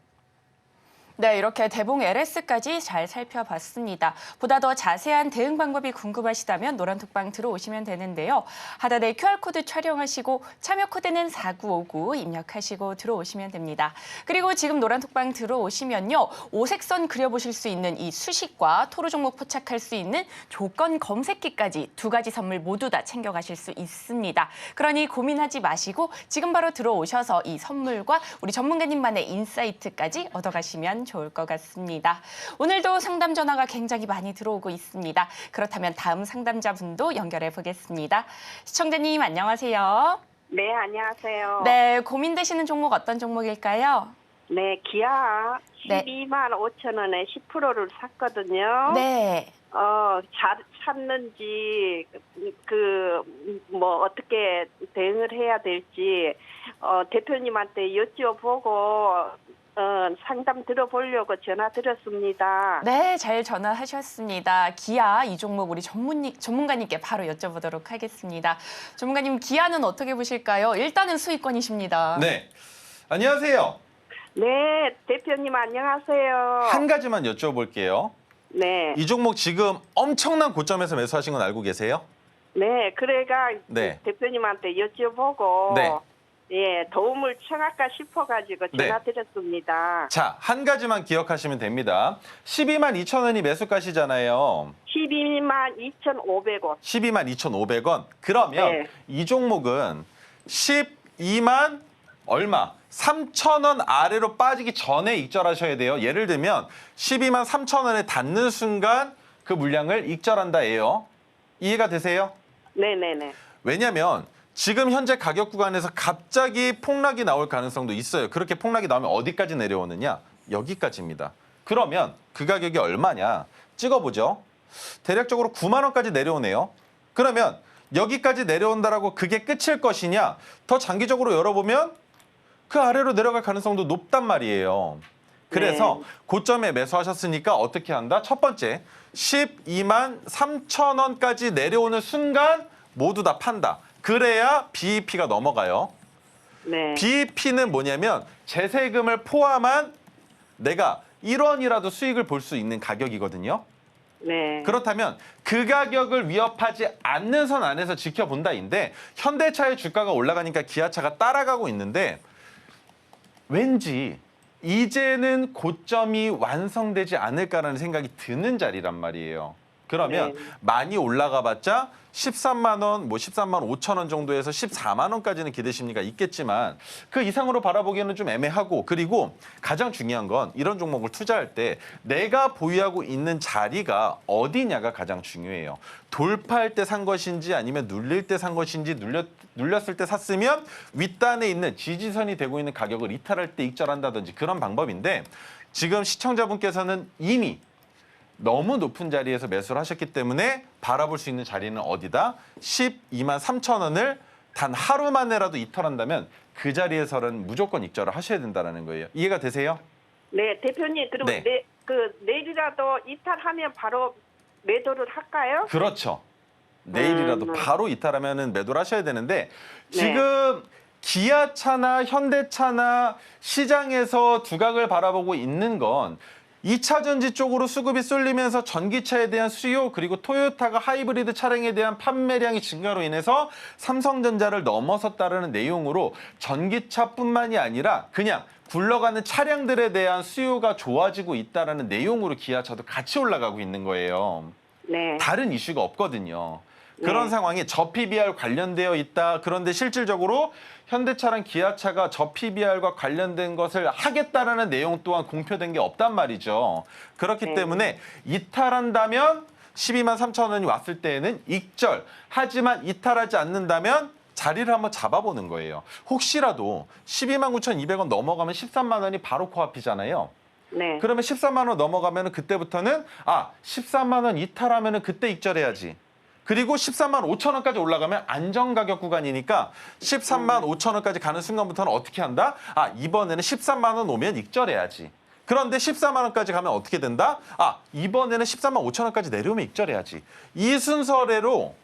네, 이렇게 대봉 LS까지 잘 살펴봤습니다. 보다 더 자세한 대응 방법이 궁금하시다면 노란톡방 들어오시면 되는데요. 하단에 QR코드 촬영하시고 참여 코드는 4959 입력하시고 들어오시면 됩니다. 그리고 지금 노란톡방 들어오시면요. 오색선 그려보실 수 있는 이 수식과 토로 종목 포착할 수 있는 조건 검색기까지 두 가지 선물 모두 다 챙겨가실 수 있습니다. 그러니 고민하지 마시고 지금 바로 들어오셔서 이 선물과 우리 전문가님만의 인사이트까지 얻어가시면 좋을 것 같습니다. 오늘도 상담 전화가 굉장히 많이 들어오고 있습니다. 그렇다면 다음 상담자분도 연결해 보겠습니다. 시청자님 안녕하세요. 네, 안녕하세요. 네, 고민되시는 종목 어떤 종목일까요? 네, 기아 네. 12만 5천 원에 10%를 샀거든요. 네. 샀는지 뭐 어떻게 대응을 해야 될지 대표님한테 여쭤보고 상담 들어보려고 전화 드렸습니다. 네, 잘 전화하셨습니다. 기아 이 종목 우리 전문가님께 바로 여쭤보도록 하겠습니다. 전문가님, 기아는 어떻게 보실까요? 일단은 수익권이십니다. 네, 안녕하세요. 네, 대표님 안녕하세요. 한 가지만 여쭤볼게요. 네, 이 종목 지금 엄청난 고점에서 매수하신 건 알고 계세요? 네, 그래가 네. 대표님한테 여쭤보고 네. 예, 도움을 청할까 싶어가지고 전화 드렸습니다. 자, 한 가지만 기억하시면 됩니다. 12만 2천 원이 매수가시잖아요. 12만 2,500원. 12만 2,500원. 그러면 네. 이 종목은 12만 얼마? 3천 원 아래로 빠지기 전에 익절하셔야 돼요. 예를 들면 12만 3천 원에 닿는 순간 그 물량을 익절한다예요. 이해가 되세요? 네네네. 왜냐하면 지금 현재 가격 구간에서 갑자기 폭락이 나올 가능성도 있어요. 그렇게 폭락이 나오면 어디까지 내려오느냐? 여기까지입니다. 그러면 그 가격이 얼마냐? 찍어보죠. 대략적으로 9만 원까지 내려오네요. 그러면 여기까지 내려온다라고 그게 끝일 것이냐? 더 장기적으로 열어보면 그 아래로 내려갈 가능성도 높단 말이에요. 그래서 고점에 매수하셨으니까 어떻게 한다? 첫 번째, 12만 3천 원까지 내려오는 순간 모두 다 판다. 그래야 BEP가 넘어가요. 네. BEP는 뭐냐면 제세금을 포함한 내가 1원이라도 수익을 볼 수 있는 가격이거든요. 네. 그렇다면 그 가격을 위협하지 않는 선 안에서 지켜본다인데, 현대차의 주가가 올라가니까 기아차가 따라가고 있는데 왠지 이제는 고점이 완성되지 않을까라는 생각이 드는 자리란 말이에요. 그러면 많이 올라가봤자 13만 원, 뭐 13만 5천 원 정도에서 14만 원까지는 기대 심리가 있겠지만 그 이상으로 바라보기에는 좀 애매하고, 그리고 가장 중요한 건 이런 종목을 투자할 때 내가 보유하고 있는 자리가 어디냐가 가장 중요해요. 돌파할 때 산 것인지 아니면 눌릴 때 산 것인지, 눌렸을 때 샀으면 윗단에 있는 지지선이 되고 있는 가격을 이탈할 때 익절한다든지 그런 방법인데, 지금 시청자분께서는 이미 너무 높은 자리에서 매수를 하셨기 때문에 바라볼 수 있는 자리는 어디다? 12만 3천 원을 단 하루 만에라도 이탈한다면 그 자리에서는 무조건 익절을 하셔야 된다는 거예요. 이해가 되세요? 네, 대표님 그럼 네. 내일이라도 이탈하면 바로 매도를 할까요? 그렇죠. 내일이라도 바로 이탈하면 매도를 하셔야 되는데, 네. 지금 기아차나 현대차나 시장에서 두각을 바라보고 있는 건 2차 전지 쪽으로 수급이 쏠리면서 전기차에 대한 수요, 그리고 토요타가 하이브리드 차량에 대한 판매량이 증가로 인해서 삼성전자를 넘어섰다는 내용으로 전기차뿐만이 아니라 그냥 굴러가는 차량들에 대한 수요가 좋아지고 있다는 내용으로 기아차도 같이 올라가고 있는 거예요. 네. 다른 이슈가 없거든요. 그런 네. 상황에 저 PBR 관련되어 있다. 그런데 실질적으로 현대차랑 기아차가 저 PBR과 관련된 것을 하겠다라는 내용 또한 공표된 게 없단 말이죠. 그렇기 네. 때문에 이탈한다면 12만 3천 원이 왔을 때에는 익절. 하지만 이탈하지 않는다면 자리를 한번 잡아보는 거예요. 혹시라도 12만 9,200원 넘어가면 13만 원이 바로 코앞이잖아요. 네. 그러면 13만 원 넘어가면 그때부터는 13만 원 이탈하면 그때 익절해야지. 그리고 13만 5천 원까지 올라가면 안정가격 구간이니까 13만 5천 원까지 가는 순간부터는 어떻게 한다? 이번에는 13만 원 오면 익절해야지. 그런데 14만 원까지 가면 어떻게 된다? 이번에는 13만 5천 원까지 내려오면 익절해야지. 이 순서대로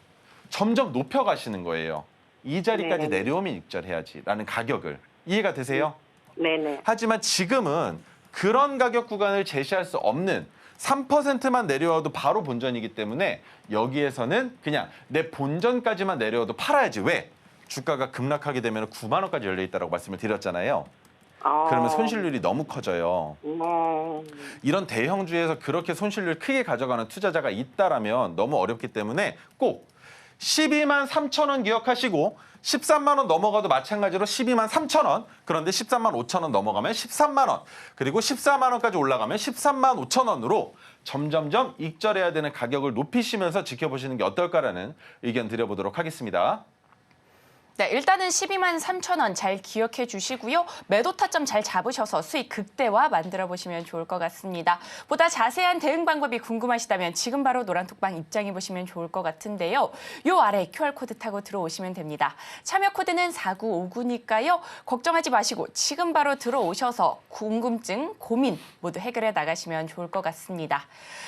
점점 높여가시는 거예요. 이 자리까지 네. 내려오면 익절해야지라는 가격을. 이해가 되세요? 네네. 하지만 지금은 그런 가격 구간을 제시할 수 없는 3%만 내려와도 바로 본전이기 때문에 여기에서는 그냥 내 본전까지만 내려와도 팔아야지. 왜? 주가가 급락하게 되면 9만 원까지 열려 있다고 말씀을 드렸잖아요. 그러면 손실률이 너무 커져요. 이런 대형주에서 그렇게 손실률 크게 가져가는 투자자가 있다라면 너무 어렵기 때문에 꼭 12만 3천 원 기억하시고 13만 원 넘어가도 마찬가지로 12만 3천 원, 그런데 13만 5천 원 넘어가면 13만 원, 그리고 14만 원까지 올라가면 13만 5천 원으로 점점점 익절해야 되는 가격을 높이시면서 지켜보시는 게 어떨까라는 의견 드려보도록 하겠습니다. 네, 일단은 12만 3천 원 잘 기억해 주시고요. 매도 타점 잘 잡으셔서 수익 극대화 만들어 보시면 좋을 것 같습니다. 보다 자세한 대응 방법이 궁금하시다면 지금 바로 노란톡방 입장해 보시면 좋을 것 같은데요. 요 아래 QR코드 타고 들어오시면 됩니다. 참여 코드는 4959니까요. 걱정하지 마시고 지금 바로 들어오셔서 궁금증, 고민 모두 해결해 나가시면 좋을 것 같습니다.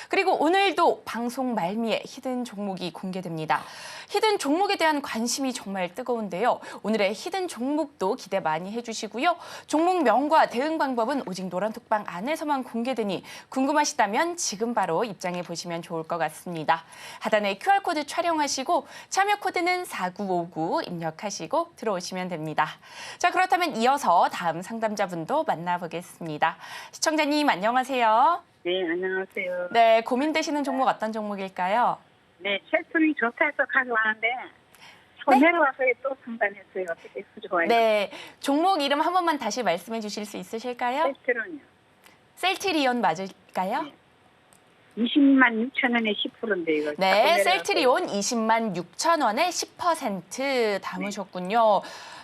그리고 오늘도 방송 말미에 히든 종목이 공개됩니다. 히든 종목에 대한 관심이 정말 뜨거운데요. 오늘의 히든 종목도 기대 많이 해주시고요. 종목명과 대응 방법은 오직 노란톡방 안에서만 공개되니 궁금하시다면 지금 바로 입장해 보시면 좋을 것 같습니다. 하단에 QR코드 촬영하시고 참여 코드는 4959 입력하시고 들어오시면 됩니다. 자, 그렇다면 이어서 다음 상담자분도 만나보겠습니다. 시청자님 안녕하세요. 네, 안녕하세요. 네, 고민되시는 종목 어떤 종목일까요? 네, 셀트리 좋다 해서 가져왔는데 네? 내려와서 또 판단했어요. 어떻게 좋아요? 네, 종목 이름 한 번만 다시 말씀해 주실 수 있으실까요? 셀트리요. 셀트리온 맞을까요? 네. 20만 6천 원에 10%인데 이거. 자꾸 네, 내려와서. 셀트리온 20만 6천 원에 10% 담으셨군요.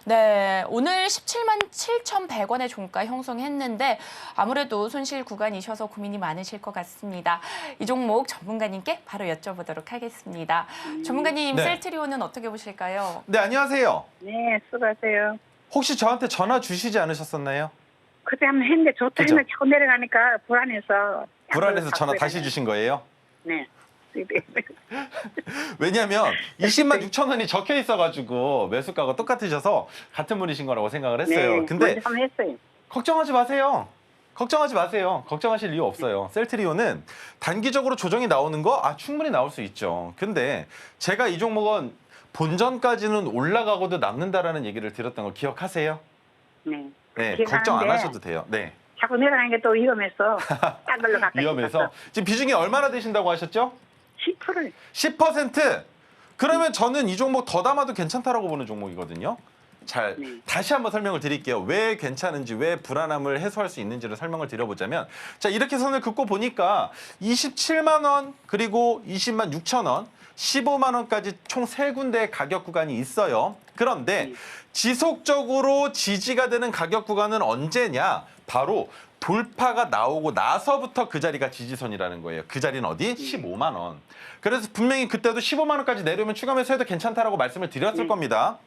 네, 오늘 17만 7,100원의 종가 형성했는데 아무래도 손실 구간이셔서 고민이 많으실 것 같습니다. 이 종목 전문가님께 바로 여쭤보도록 하겠습니다. 전문가님, 네. 셀트리온은 어떻게 보실까요? 네, 안녕하세요. 네, 수고하세요. 혹시 저한테 전화 주시지 않으셨었나요? 그때 한번 했는데 좋다 그죠? 해서 자꾸 내려가니까 불안해서. 불안해서 전화 자꾸 다시 주신 거예요? 네. 왜냐하면 20만 6천 원이 적혀 있어가지고 매수가가 똑같으셔서 같은 분이신 거라고 생각을 했어요. 네, 근데 먼저 한번 했어요. 걱정하지 마세요. 걱정하지 마세요. 걱정하실 이유 없어요. 셀트리온은 단기적으로 조정이 나오는 거 충분히 나올 수 있죠. 근데 제가 이 종목은 본전까지는 올라가고도 남는다라는 얘기를 드렸던 거 기억하세요? 네. 네, 기억하는데 걱정 안 하셔도 돼요. 네. 자꾸 내려가는 게 또 위험해서 딴 걸로 가까이 위험해서 지금 비중이 얼마나 되신다고 하셨죠? 10%. 10%. 그러면 저는 이 종목 더 담아도 괜찮다라고 보는 종목이거든요. 잘 네. 다시 한번 설명을 드릴게요. 왜 괜찮은지, 왜 불안함을 해소할 수 있는지를 설명을 드려보자면, 자, 이렇게 선을 긋고 보니까 27만 원 그리고 20만 6천 원, 15만 원까지 총 3군데의 가격 구간이 있어요. 그런데 지속적으로 지지가 되는 가격 구간은 언제냐? 바로 돌파가 나오고 나서부터 그 자리가 지지선이라는 거예요. 그 자리는 어디? 15만 원. 그래서 분명히 그때도 15만 원까지 내려오면 추가 매수해도 괜찮다라고 말씀을 드렸을 겁니다.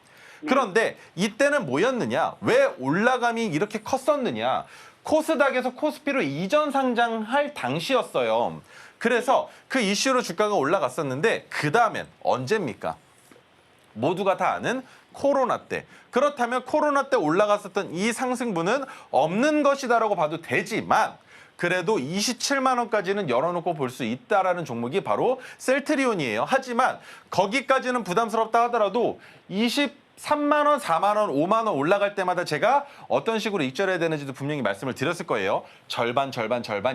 그런데 이때는 뭐였느냐? 왜 올라감이 이렇게 컸었느냐? 코스닥에서 코스피로 이전 상장할 당시였어요. 그래서 그 이슈로 주가가 올라갔었는데 그 다음엔 언제입니까? 모두가 다 아는 코로나 때. 그렇다면 코로나 때 올라갔었던 이 상승분은 없는 것이다라고 봐도 되지만 그래도 27만 원까지는 열어놓고 볼 수 있다라는 종목이 바로 셀트리온이에요. 하지만 거기까지는 부담스럽다 하더라도 23만 원, 4만 원, 5만 원 올라갈 때마다 제가 어떤 식으로 익절해야 되는지도 분명히 말씀을 드렸을 거예요. 절반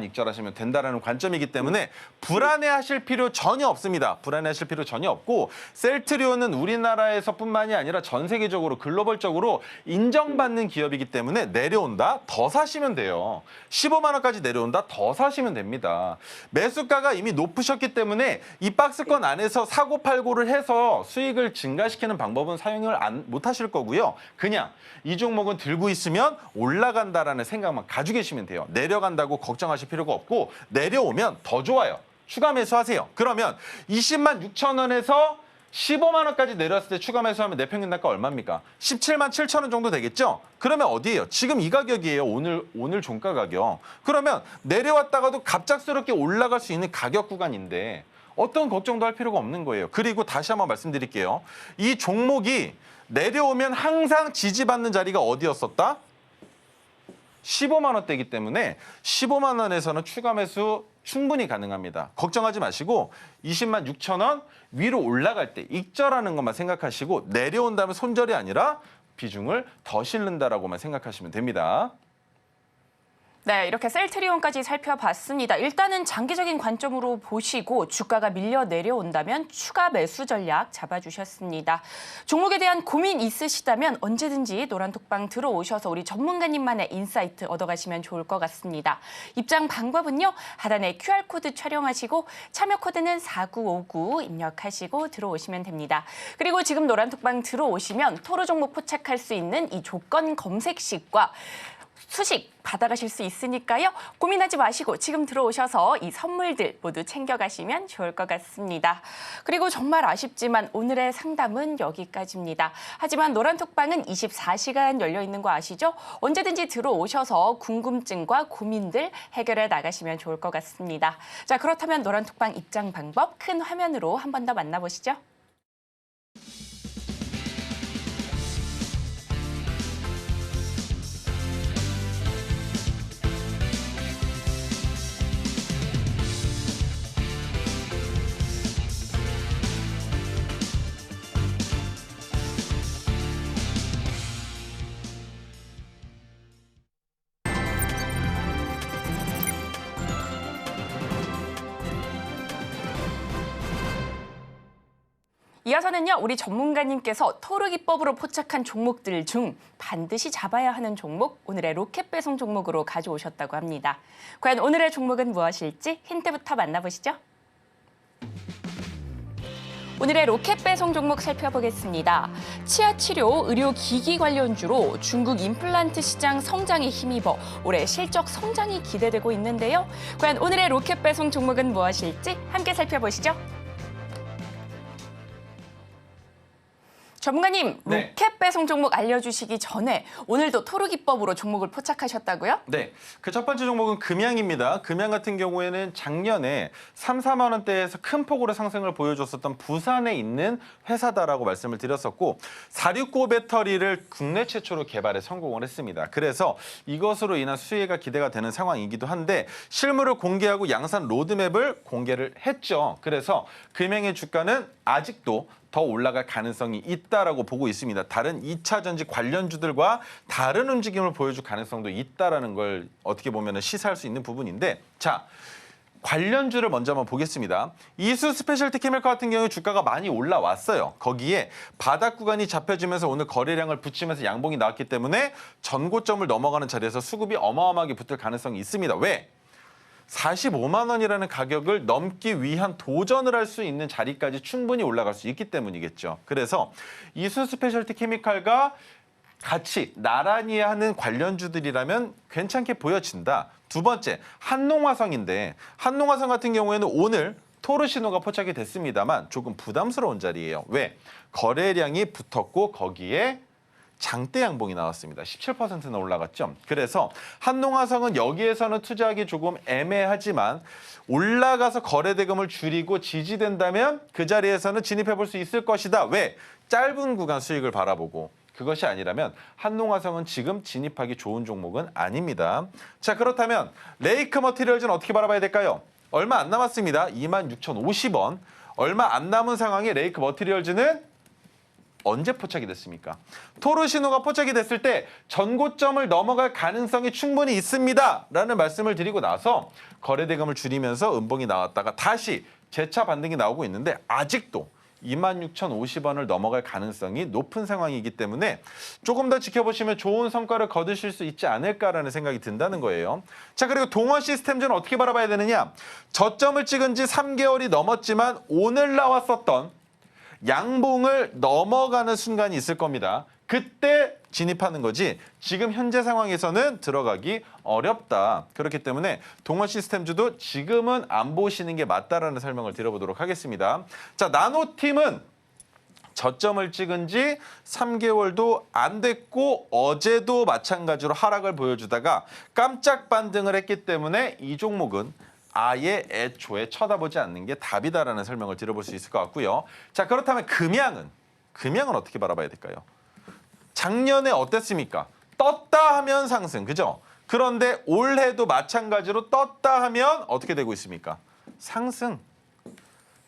익절하시면 된다라는 관점이기 때문에 불안해하실 필요 전혀 없습니다. 불안해하실 필요 전혀 없고 셀트리온은 우리나라에서뿐만이 아니라 전 세계적으로 글로벌적으로 인정받는 기업이기 때문에 내려온다? 더 사시면 돼요. 15만 원까지 내려온다? 더 사시면 됩니다. 매수가가 이미 높으셨기 때문에 이 박스권 안에서 사고 팔고를 해서 수익을 증가시키는 방법은 사용을 안 못 하실 거고요. 그냥 이 종목은 들고 있으면 올라간다라는 생각만 가지고 계시면 돼요. 내려간다고 걱정하실 필요가 없고 내려오면 더 좋아요. 추가 매수하세요. 그러면 20만 6천 원에서 15만 원까지 내렸을 때 추가 매수하면 내평균 단가 얼마입니까? 17만 7천 원 정도 되겠죠? 그러면 어디예요? 지금 이 가격이에요. 오늘 종가 가격. 그러면 내려왔다가도 갑작스럽게 올라갈 수 있는 가격 구간인데 어떤 걱정도 할 필요가 없는 거예요. 그리고 다시 한번 말씀드릴게요. 이 종목이 내려오면 항상 지지받는 자리가 어디였었다? 15만 원대이기 때문에 15만 원에서는 추가 매수 충분히 가능합니다. 걱정하지 마시고 20만 6천 원 위로 올라갈 때 익절하는 것만 생각하시고 내려온다면 손절이 아니라 비중을 더 실른다라고만 생각하시면 됩니다. 네, 이렇게 셀트리온까지 살펴봤습니다. 일단은 장기적인 관점으로 보시고 주가가 밀려 내려온다면 추가 매수 전략 잡아주셨습니다. 종목에 대한 고민 있으시다면 언제든지 노란톡방 들어오셔서 우리 전문가님만의 인사이트 얻어가시면 좋을 것 같습니다. 입장 방법은요. 하단에 QR코드 촬영하시고 참여 코드는 4959 입력하시고 들어오시면 됩니다. 그리고 지금 노란톡방 들어오시면 토르 종목 포착할 수 있는 이 조건 검색식과 수식 받아가실 수 있으니까요. 고민하지 마시고 지금 들어오셔서 이 선물들 모두 챙겨가시면 좋을 것 같습니다. 그리고 정말 아쉽지만 오늘의 상담은 여기까지입니다. 하지만 노란톡방은 24시간 열려 있는 거 아시죠? 언제든지 들어오셔서 궁금증과 고민들 해결해 나가시면 좋을 것 같습니다. 자, 그렇다면 노란톡방 입장 방법 큰 화면으로 한 번 더 만나보시죠. 이어서는요, 우리 전문가님께서 토르 기법으로 포착한 종목들 중 반드시 잡아야 하는 종목, 오늘의 로켓 배송 종목으로 가져오셨다고 합니다. 과연 오늘의 종목은 무엇일지 힌트부터 만나보시죠. 오늘의 로켓 배송 종목 살펴보겠습니다. 치아 치료, 의료기기 관련주로 중국 임플란트 시장 성장에 힘입어 올해 실적 성장이 기대되고 있는데요. 과연 오늘의 로켓 배송 종목은 무엇일지 함께 살펴보시죠. 전문가님, 네. 로켓 배송 종목 알려주시기 전에 오늘도 토르 기법으로 종목을 포착하셨다고요? 네, 그 첫 번째 종목은 금양입니다. 금양 같은 경우에는 작년에 3, 4만 원대에서 큰 폭으로 상승을 보여줬었던 부산에 있는 회사다라고 말씀을 드렸었고 469 배터리를 국내 최초로 개발에 성공을 했습니다. 그래서 이것으로 인한 수혜가 기대가 되는 상황이기도 한데 실물을 공개하고 양산 로드맵을 공개를 했죠. 그래서 금양의 주가는 아직도 더 올라갈 가능성이 있다라고 보고 있습니다. 다른 2차 전지 관련주들과 다른 움직임을 보여줄 가능성도 있다라는 걸 어떻게 보면 시사할 수 있는 부분인데, 자, 관련주를 먼저 한번 보겠습니다. 이수 스페셜티 케미컬 같은 경우 주가가 많이 올라왔어요. 거기에 바닥 구간이 잡혀지면서 오늘 거래량을 붙이면서 양봉이 나왔기 때문에 전고점을 넘어가는 자리에서 수급이 어마어마하게 붙을 가능성이 있습니다. 왜? 45만 원이라는 가격을 넘기 위한 도전을 할 수 있는 자리까지 충분히 올라갈 수 있기 때문이겠죠. 그래서 이수 스페셜티 케미칼과 같이 나란히 하는 관련주들이라면 괜찮게 보여진다. 두 번째, 한농화성인데 한농화성 같은 경우에는 오늘 토르 신호가 포착이 됐습니다만 조금 부담스러운 자리예요. 왜? 거래량이 붙었고 거기에 장대 양봉이 나왔습니다. 17%나 올라갔죠. 그래서 한농화성은 여기에서는 투자하기 조금 애매하지만 올라가서 거래대금을 줄이고 지지된다면 그 자리에서는 진입해 볼 수 있을 것이다. 왜? 짧은 구간 수익을 바라보고. 그것이 아니라면 한농화성은 지금 진입하기 좋은 종목은 아닙니다. 자, 그렇다면 레이크 머티리얼즈는 어떻게 바라봐야 될까요? 얼마 안 남았습니다. 26,050원. 얼마 안 남은 상황에 레이크 머티리얼즈는 언제 포착이 됐습니까? 토르 신호가 포착이 됐을 때 전고점을 넘어갈 가능성이 충분히 있습니다. 라는 말씀을 드리고 나서 거래대금을 줄이면서 음봉이 나왔다가 다시 재차 반등이 나오고 있는데 아직도 26,050원을 넘어갈 가능성이 높은 상황이기 때문에 조금 더 지켜보시면 좋은 성과를 거두실 수 있지 않을까라는 생각이 든다는 거예요. 자, 그리고 동원 시스템즈는 어떻게 바라봐야 되느냐? 저점을 찍은 지 3개월이 넘었지만 오늘 나왔었던 양봉을 넘어가는 순간이 있을 겁니다. 그때 진입하는 거지 지금 현재 상황에서는 들어가기 어렵다. 그렇기 때문에 동원 시스템주도 지금은 안 보시는 게 맞다라는 설명을 드려보도록 하겠습니다. 자, 나노팀은 저점을 찍은 지 3개월도 안 됐고 어제도 마찬가지로 하락을 보여주다가 깜짝 반등을 했기 때문에 이 종목은 아예 애초에 쳐다보지 않는 게 답이다라는 설명을 드려볼 수 있을 것 같고요. 자, 그렇다면 금양은 어떻게 바라봐야 될까요? 작년에 어땠습니까? 떴다 하면 상승, 그죠? 그런데 올해도 마찬가지로 떴다 하면 어떻게 되고 있습니까? 상승.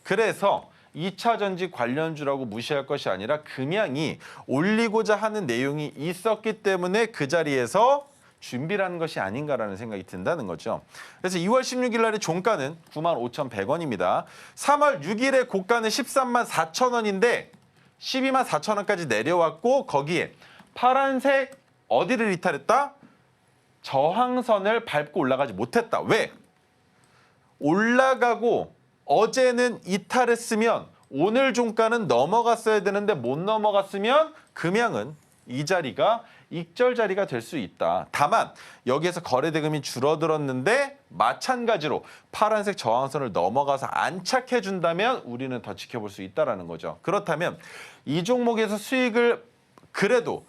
그래서 2차 전지 관련주라고 무시할 것이 아니라 금양이 올리고자 하는 내용이 있었기 때문에 그 자리에서 준비라는 것이 아닌가라는 생각이 든다는 거죠. 그래서 2월 16일 날의 종가는 95,100원입니다. 3월 6일에 고가는 134,000원인데 124,000원까지 내려왔고 거기에 파란색 어디를 이탈했다? 저항선을 밟고 올라가지 못했다. 왜? 올라가고 어제는 이탈했으면 오늘 종가는 넘어갔어야 되는데 못 넘어갔으면 금양은 이 자리가 익절 자리가 될 수 있다. 다만 여기에서 거래 대금이 줄어들었는데 마찬가지로 파란색 저항선을 넘어가서 안착해 준다면 우리는 더 지켜볼 수 있다라는 거죠. 그렇다면 이 종목에서 수익을 그래도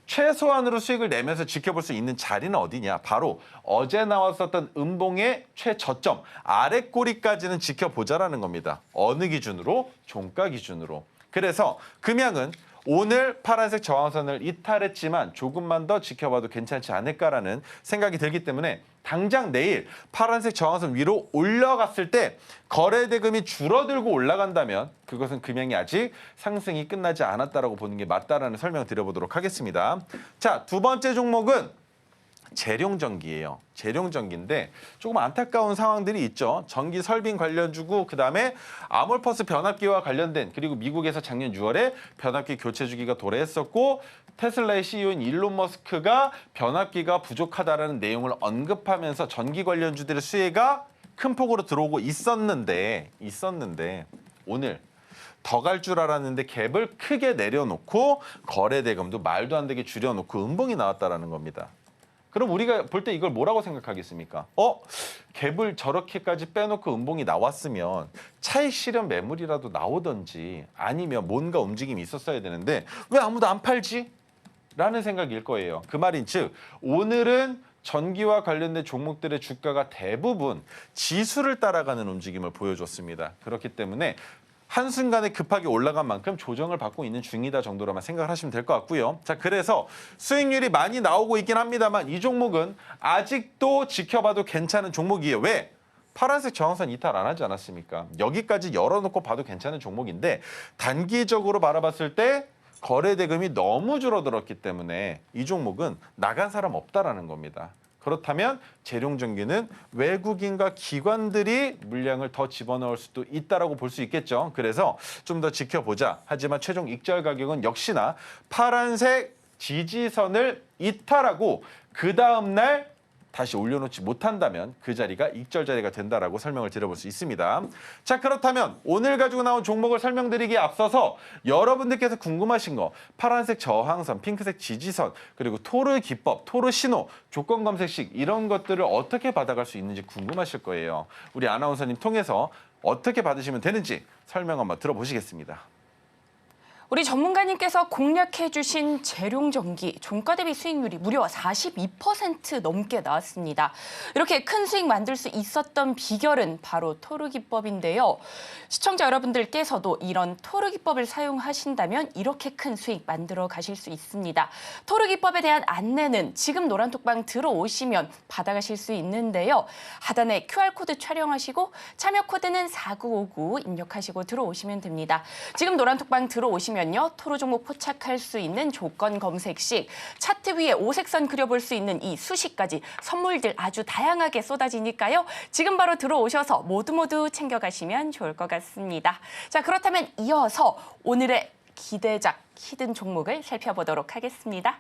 최소한으로 수익을 내면서 지켜볼 수 있는 자리는 어디냐? 바로 어제 나왔었던 음봉의 최저점 아래 꼬리까지는 지켜보자라는 겁니다. 어느 기준으로? 종가 기준으로. 그래서 금양은 오늘 파란색 저항선을 이탈했지만 조금만 더 지켜봐도 괜찮지 않을까라는 생각이 들기 때문에 당장 내일 파란색 저항선 위로 올라갔을 때 거래 대금이 줄어들고 올라간다면 그것은 금양이 아직 상승이 끝나지 않았다라고 보는 게 맞다라는 설명 드려보도록 하겠습니다. 자, 두 번째 종목은 재룡전기예요. 재룡전기인데 조금 안타까운 상황들이 있죠. 전기 설빙 관련주고 그다음에 아몰퍼스 변압기와 관련된 그리고 미국에서 작년 6월에 변압기 교체 주기가 도래했었고 테슬라의 CEO인 일론 머스크가 변압기가 부족하다라는 내용을 언급하면서 전기 관련주들의 수혜가 큰 폭으로 들어오고 있었는데 오늘 더 갈 줄 알았는데 갭을 크게 내려놓고 거래 대금도 말도 안 되게 줄여놓고 음봉이 나왔다라는 겁니다. 그럼 우리가 볼 때 이걸 뭐라고 생각하겠습니까? 갭을 저렇게까지 빼놓고 음봉이 나왔으면 차익 실현 매물이라도 나오든지 아니면 뭔가 움직임이 있었어야 되는데 왜 아무도 안 팔지? 라는 생각일 거예요. 그 말인즉 오늘은 전기와 관련된 종목들의 주가가 대부분 지수를 따라가는 움직임을 보여줬습니다. 그렇기 때문에 한순간에 급하게 올라간 만큼 조정을 받고 있는 중이다 정도로만 생각을 하시면 될 것 같고요. 자, 그래서 수익률이 많이 나오고 있긴 합니다만 이 종목은 아직도 지켜봐도 괜찮은 종목이에요. 왜? 파란색 저항선 이탈 안 하지 않았습니까? 여기까지 열어놓고 봐도 괜찮은 종목인데 단기적으로 바라봤을 때 거래 대금이 너무 줄어들었기 때문에 이 종목은 나간 사람 없다라는 겁니다. 그렇다면 재룡전기는 외국인과 기관들이 물량을 더 집어넣을 수도 있다라고 볼 수 있겠죠. 그래서 좀 더 지켜보자. 하지만 최종 익절 가격은 역시나 파란색 지지선을 이탈하고 그 다음 날 다시 올려놓지 못한다면 그 자리가 익절 자리가 된다라고 설명을 드려볼 수 있습니다. 자, 그렇다면 오늘 가지고 나온 종목을 설명드리기에 앞서서 여러분들께서 궁금하신 거 파란색 저항선, 핑크색 지지선, 그리고 토르 기법, 토르 신호, 조건 검색식 이런 것들을 어떻게 받아갈 수 있는지 궁금하실 거예요. 우리 아나운서님 통해서 어떻게 받으시면 되는지 설명 한번 들어보시겠습니다. 우리 전문가님께서 공략해 주신 재룡전기 종가 대비 수익률이 무려 42% 넘게 나왔습니다. 이렇게 큰 수익 만들 수 있었던 비결은 바로 토르 기법인데요. 시청자 여러분들께서도 이런 토르 기법을 사용하신다면 이렇게 큰 수익 만들어 가실 수 있습니다. 토르 기법에 대한 안내는 지금 노란톡방 들어오시면 받아가실 수 있는데요. 하단에 QR코드 촬영하시고 참여 코드는 4959 입력하시고 들어오시면 됩니다. 지금 노란톡방 들어오시면 토르 종목 포착할 수 있는 조건 검색식, 차트 위에 오색선 그려볼 수 있는 이 수식까지 선물들 아주 다양하게 쏟아지니까요. 지금 바로 들어오셔서 모두 챙겨가시면 좋을 것 같습니다. 자, 그렇다면 이어서 오늘의 기대작 히든 종목을 살펴보도록 하겠습니다.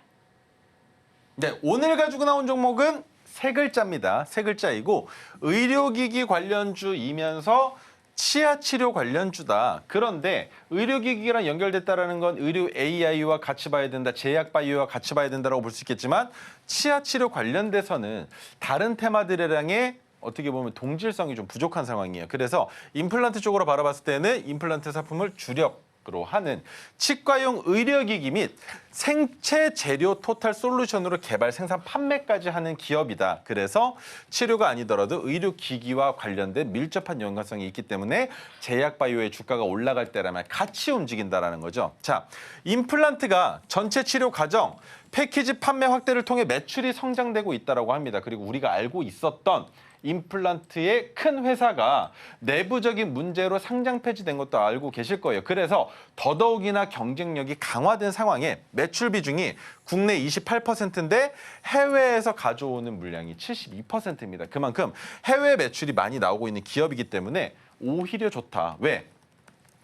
네, 오늘 가지고 나온 종목은 세 글자입니다. 세 글자이고 의료기기 관련주이면서 치아 치료 관련주다. 그런데 의료기기랑 연결됐다라는 건 의료 AI와 같이 봐야 된다, 제약 바이오와 같이 봐야 된다라고 볼 수 있겠지만 치아 치료 관련돼서는 다른 테마들이랑의 어떻게 보면 동질성이 좀 부족한 상황이에요. 그래서 임플란트 쪽으로 바라봤을 때는 임플란트 상품을 주력으로 하는 치과용 의료기기 및 생체 재료 토탈 솔루션으로 개발, 생산, 판매까지 하는 기업이다. 그래서 치료가 아니더라도 의료기기와 관련된 밀접한 연관성이 있기 때문에 제약바이오의 주가가 올라갈 때라면 같이 움직인다라는 거죠. 자, 임플란트가 전체 치료 과정, 패키지 판매 확대를 통해 매출이 성장되고 있다고 합니다. 그리고 우리가 알고 있었던 임플란트의 큰 회사가 내부적인 문제로 상장 폐지된 것도 알고 계실 거예요. 그래서 더더욱이나 경쟁력이 강화된 상황에 매출 비중이 국내 28%인데 해외에서 가져오는 물량이 72%입니다. 그만큼 해외 매출이 많이 나오고 있는 기업이기 때문에 오히려 좋다. 왜?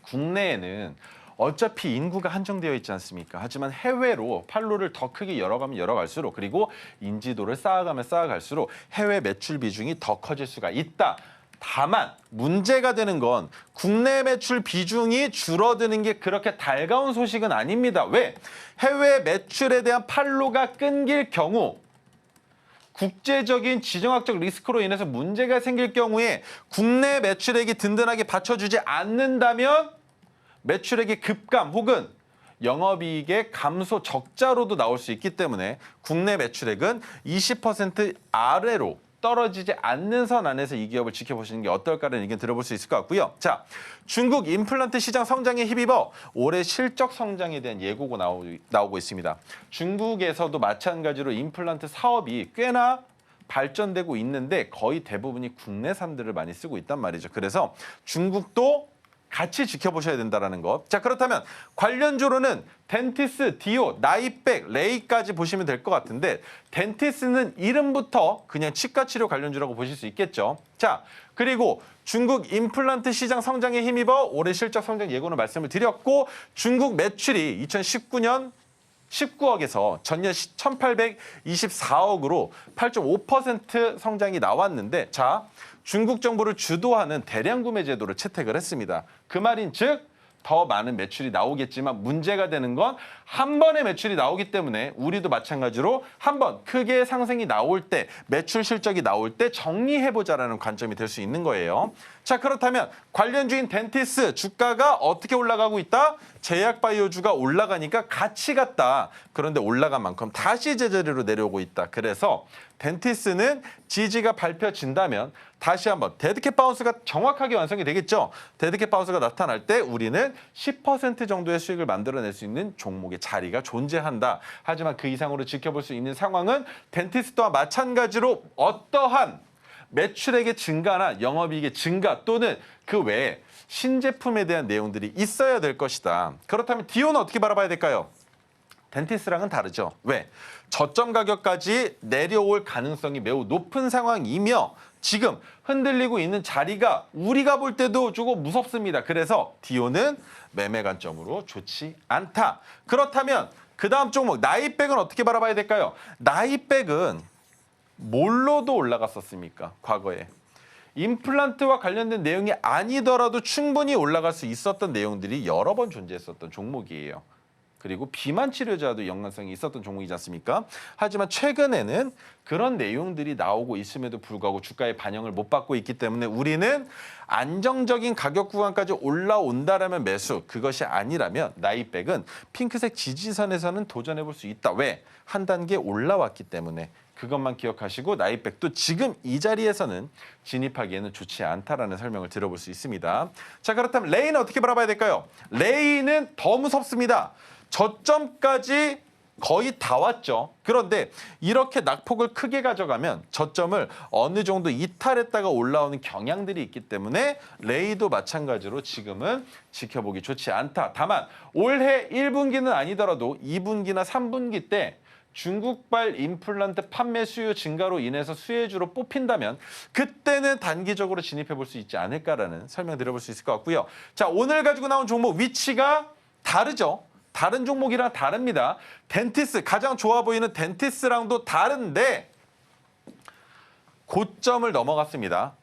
국내에는 어차피 인구가 한정되어 있지 않습니까? 하지만 해외로 판로를 더 크게 열어가면 열어갈수록, 그리고 인지도를 쌓아가면 쌓아갈수록 해외 매출 비중이 더 커질 수가 있다. 다만 문제가 되는 건 국내 매출 비중이 줄어드는 게 그렇게 달가운 소식은 아닙니다. 왜? 해외 매출에 대한 판로가 끊길 경우, 국제적인 지정학적 리스크로 인해서 문제가 생길 경우에 국내 매출액이 든든하게 받쳐주지 않는다면 매출액의 급감 혹은 영업이익의 감소, 적자로도 나올 수 있기 때문에 국내 매출액은 20% 아래로 떨어지지 않는 선 안에서 이 기업을 지켜보시는 게 어떨까라는 의견 들어볼 수 있을 것 같고요. 자, 중국 임플란트 시장 성장에 힘입어 올해 실적 성장에 대한 예고가 나오고 있습니다. 중국에서도 마찬가지로 임플란트 사업이 꽤나 발전되고 있는데 거의 대부분이 국내산들을 많이 쓰고 있단 말이죠. 그래서 중국도 같이 지켜보셔야 된다는 것. 자, 그렇다면 관련주로는 덴티스, 디오, 나이백, 레이까지 보시면 될 것 같은데 덴티스는 이름부터 그냥 치과 치료 관련주라고 보실 수 있겠죠. 자, 그리고 중국 임플란트 시장 성장에 힘입어 올해 실적 성장 예고는 말씀을 드렸고 중국 매출이 2019년 19억에서 전년 1,824억으로 8.5% 성장이 나왔는데, 자, 중국 정부를 주도하는 대량 구매 제도를 채택을 했습니다. 그 말인즉 더 많은 매출이 나오겠지만 문제가 되는 건 한 번의 매출이 나오기 때문에 우리도 마찬가지로 한 번 크게 상승이 나올 때, 매출 실적이 나올 때 정리해보자라는 관점이 될 수 있는 거예요. 자, 그렇다면 관련주인 덴티스 주가가 어떻게 올라가고 있다? 제약바이오주가 올라가니까 같이 갔다. 그런데 올라간 만큼 다시 제자리로 내려오고 있다. 그래서 덴티스는 지지가 밝혀진다면 다시 한번 데드캣 바운스가 정확하게 완성이 되겠죠. 데드캣 바운스가 나타날 때 우리는 10% 정도의 수익을 만들어낼 수 있는 종목의 자리가 존재한다. 하지만 그 이상으로 지켜볼 수 있는 상황은 덴티스트와 마찬가지로 어떠한 매출액의 증가나 영업이익의 증가 또는 그 외에 신제품에 대한 내용들이 있어야 될 것이다. 그렇다면 디오는 어떻게 바라봐야 될까요? 덴티스랑은 다르죠. 왜? 저점 가격까지 내려올 가능성이 매우 높은 상황이며 지금 흔들리고 있는 자리가 우리가 볼 때도 조금 무섭습니다. 그래서 디오는 매매 관점으로 좋지 않다. 그렇다면 그 다음 종목 나이백은 어떻게 바라봐야 될까요? 나이백은 뭘로도 올라갔었습니까? 과거에. 임플란트와 관련된 내용이 아니더라도 충분히 올라갈 수 있었던 내용들이 여러 번 존재했었던 종목이에요. 그리고 비만 치료자도 연관성이 있었던 종목이지 않습니까? 하지만 최근에는 그런 내용들이 나오고 있음에도 불구하고 주가에 반영을 못 받고 있기 때문에 우리는 안정적인 가격 구간까지 올라온다라면 매수, 그것이 아니라면 나이백은 핑크색 지지선에서는 도전해볼 수 있다. 왜? 한 단계 올라왔기 때문에. 그것만 기억하시고 나이백도 지금 이 자리에서는 진입하기에는 좋지 않다라는 설명을 들어볼 수 있습니다. 자, 그렇다면 레이는 어떻게 바라봐야 될까요? 레이는 더 무섭습니다. 저점까지 거의 다 왔죠. 그런데 이렇게 낙폭을 크게 가져가면 저점을 어느 정도 이탈했다가 올라오는 경향들이 있기 때문에 레이도 마찬가지로 지금은 지켜보기 좋지 않다. 다만 올해 1분기는 아니더라도 2분기나 3분기 때 중국발 임플란트 판매 수요 증가로 인해서 수혜주로 뽑힌다면 그때는 단기적으로 진입해 볼 수 있지 않을까라는 설명 드려볼 수 있을 것 같고요. 자, 오늘 가지고 나온 종목 위치가 다르죠. 다른 종목이랑 다릅니다. 덴티스, 가장 좋아 보이는 덴티스랑도 다른데 고점을 넘어갔습니다.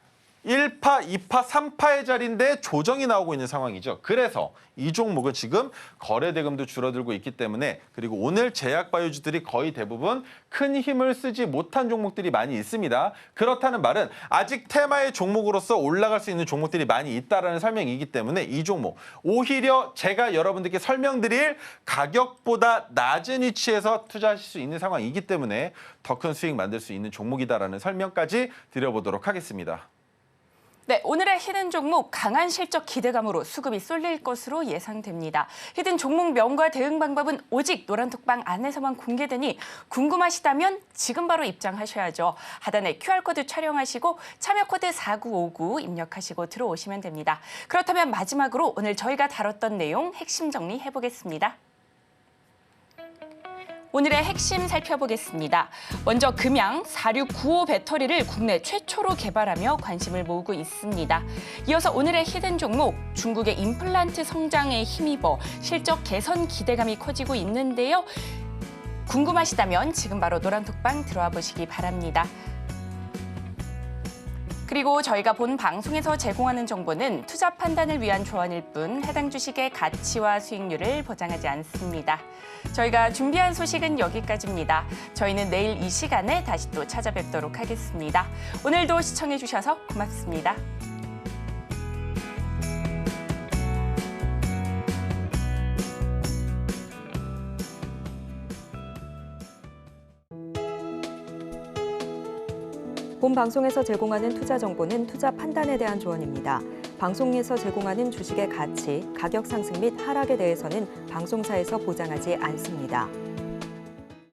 1파, 2파, 3파의 자리인데 조정이 나오고 있는 상황이죠. 그래서 이 종목은 지금 거래 대금도 줄어들고 있기 때문에 그리고 오늘 제약바이오주들이 거의 대부분 큰 힘을 쓰지 못한 종목들이 많이 있습니다. 그렇다는 말은 아직 테마의 종목으로서 올라갈 수 있는 종목들이 많이 있다라는 설명이기 때문에 이 종목 오히려 제가 여러분들께 설명드릴 가격보다 낮은 위치에서 투자하실 수 있는 상황이기 때문에 더 큰 수익 만들 수 있는 종목이다라는 설명까지 드려보도록 하겠습니다. 네, 오늘의 히든 종목 강한 실적 기대감으로 수급이 쏠릴 것으로 예상됩니다. 히든 종목명과 대응 방법은 오직 노란톡방 안에서만 공개되니 궁금하시다면 지금 바로 입장하셔야죠. 하단에 QR코드 촬영하시고 참여코드 4959 입력하시고 들어오시면 됩니다. 그렇다면 마지막으로 오늘 저희가 다뤘던 내용 핵심 정리해보겠습니다. 오늘의 핵심 살펴보겠습니다. 먼저 금양 4695 배터리를 국내 최초로 개발하며 관심을 모으고 있습니다. 이어서 오늘의 히든 종목 중국의 임플란트 성장에 힘입어 실적 개선 기대감이 커지고 있는데요. 궁금하시다면 지금 바로 노란톡방 들어와 보시기 바랍니다. 그리고 저희가 본 방송에서 제공하는 정보는 투자 판단을 위한 조언일 뿐 해당 주식의 가치와 수익률을 보장하지 않습니다. 저희가 준비한 소식은 여기까지입니다. 저희는 내일 이 시간에 다시 또 찾아뵙도록 하겠습니다. 오늘도 시청해 주셔서 고맙습니다. 본 방송에서 제공하는 투자 정보는 투자 판단에 대한 조언입니다. 방송에서 제공하는 주식의 가치, 가격 상승 및 하락에 대해서는 방송사에서 보장하지 않습니다.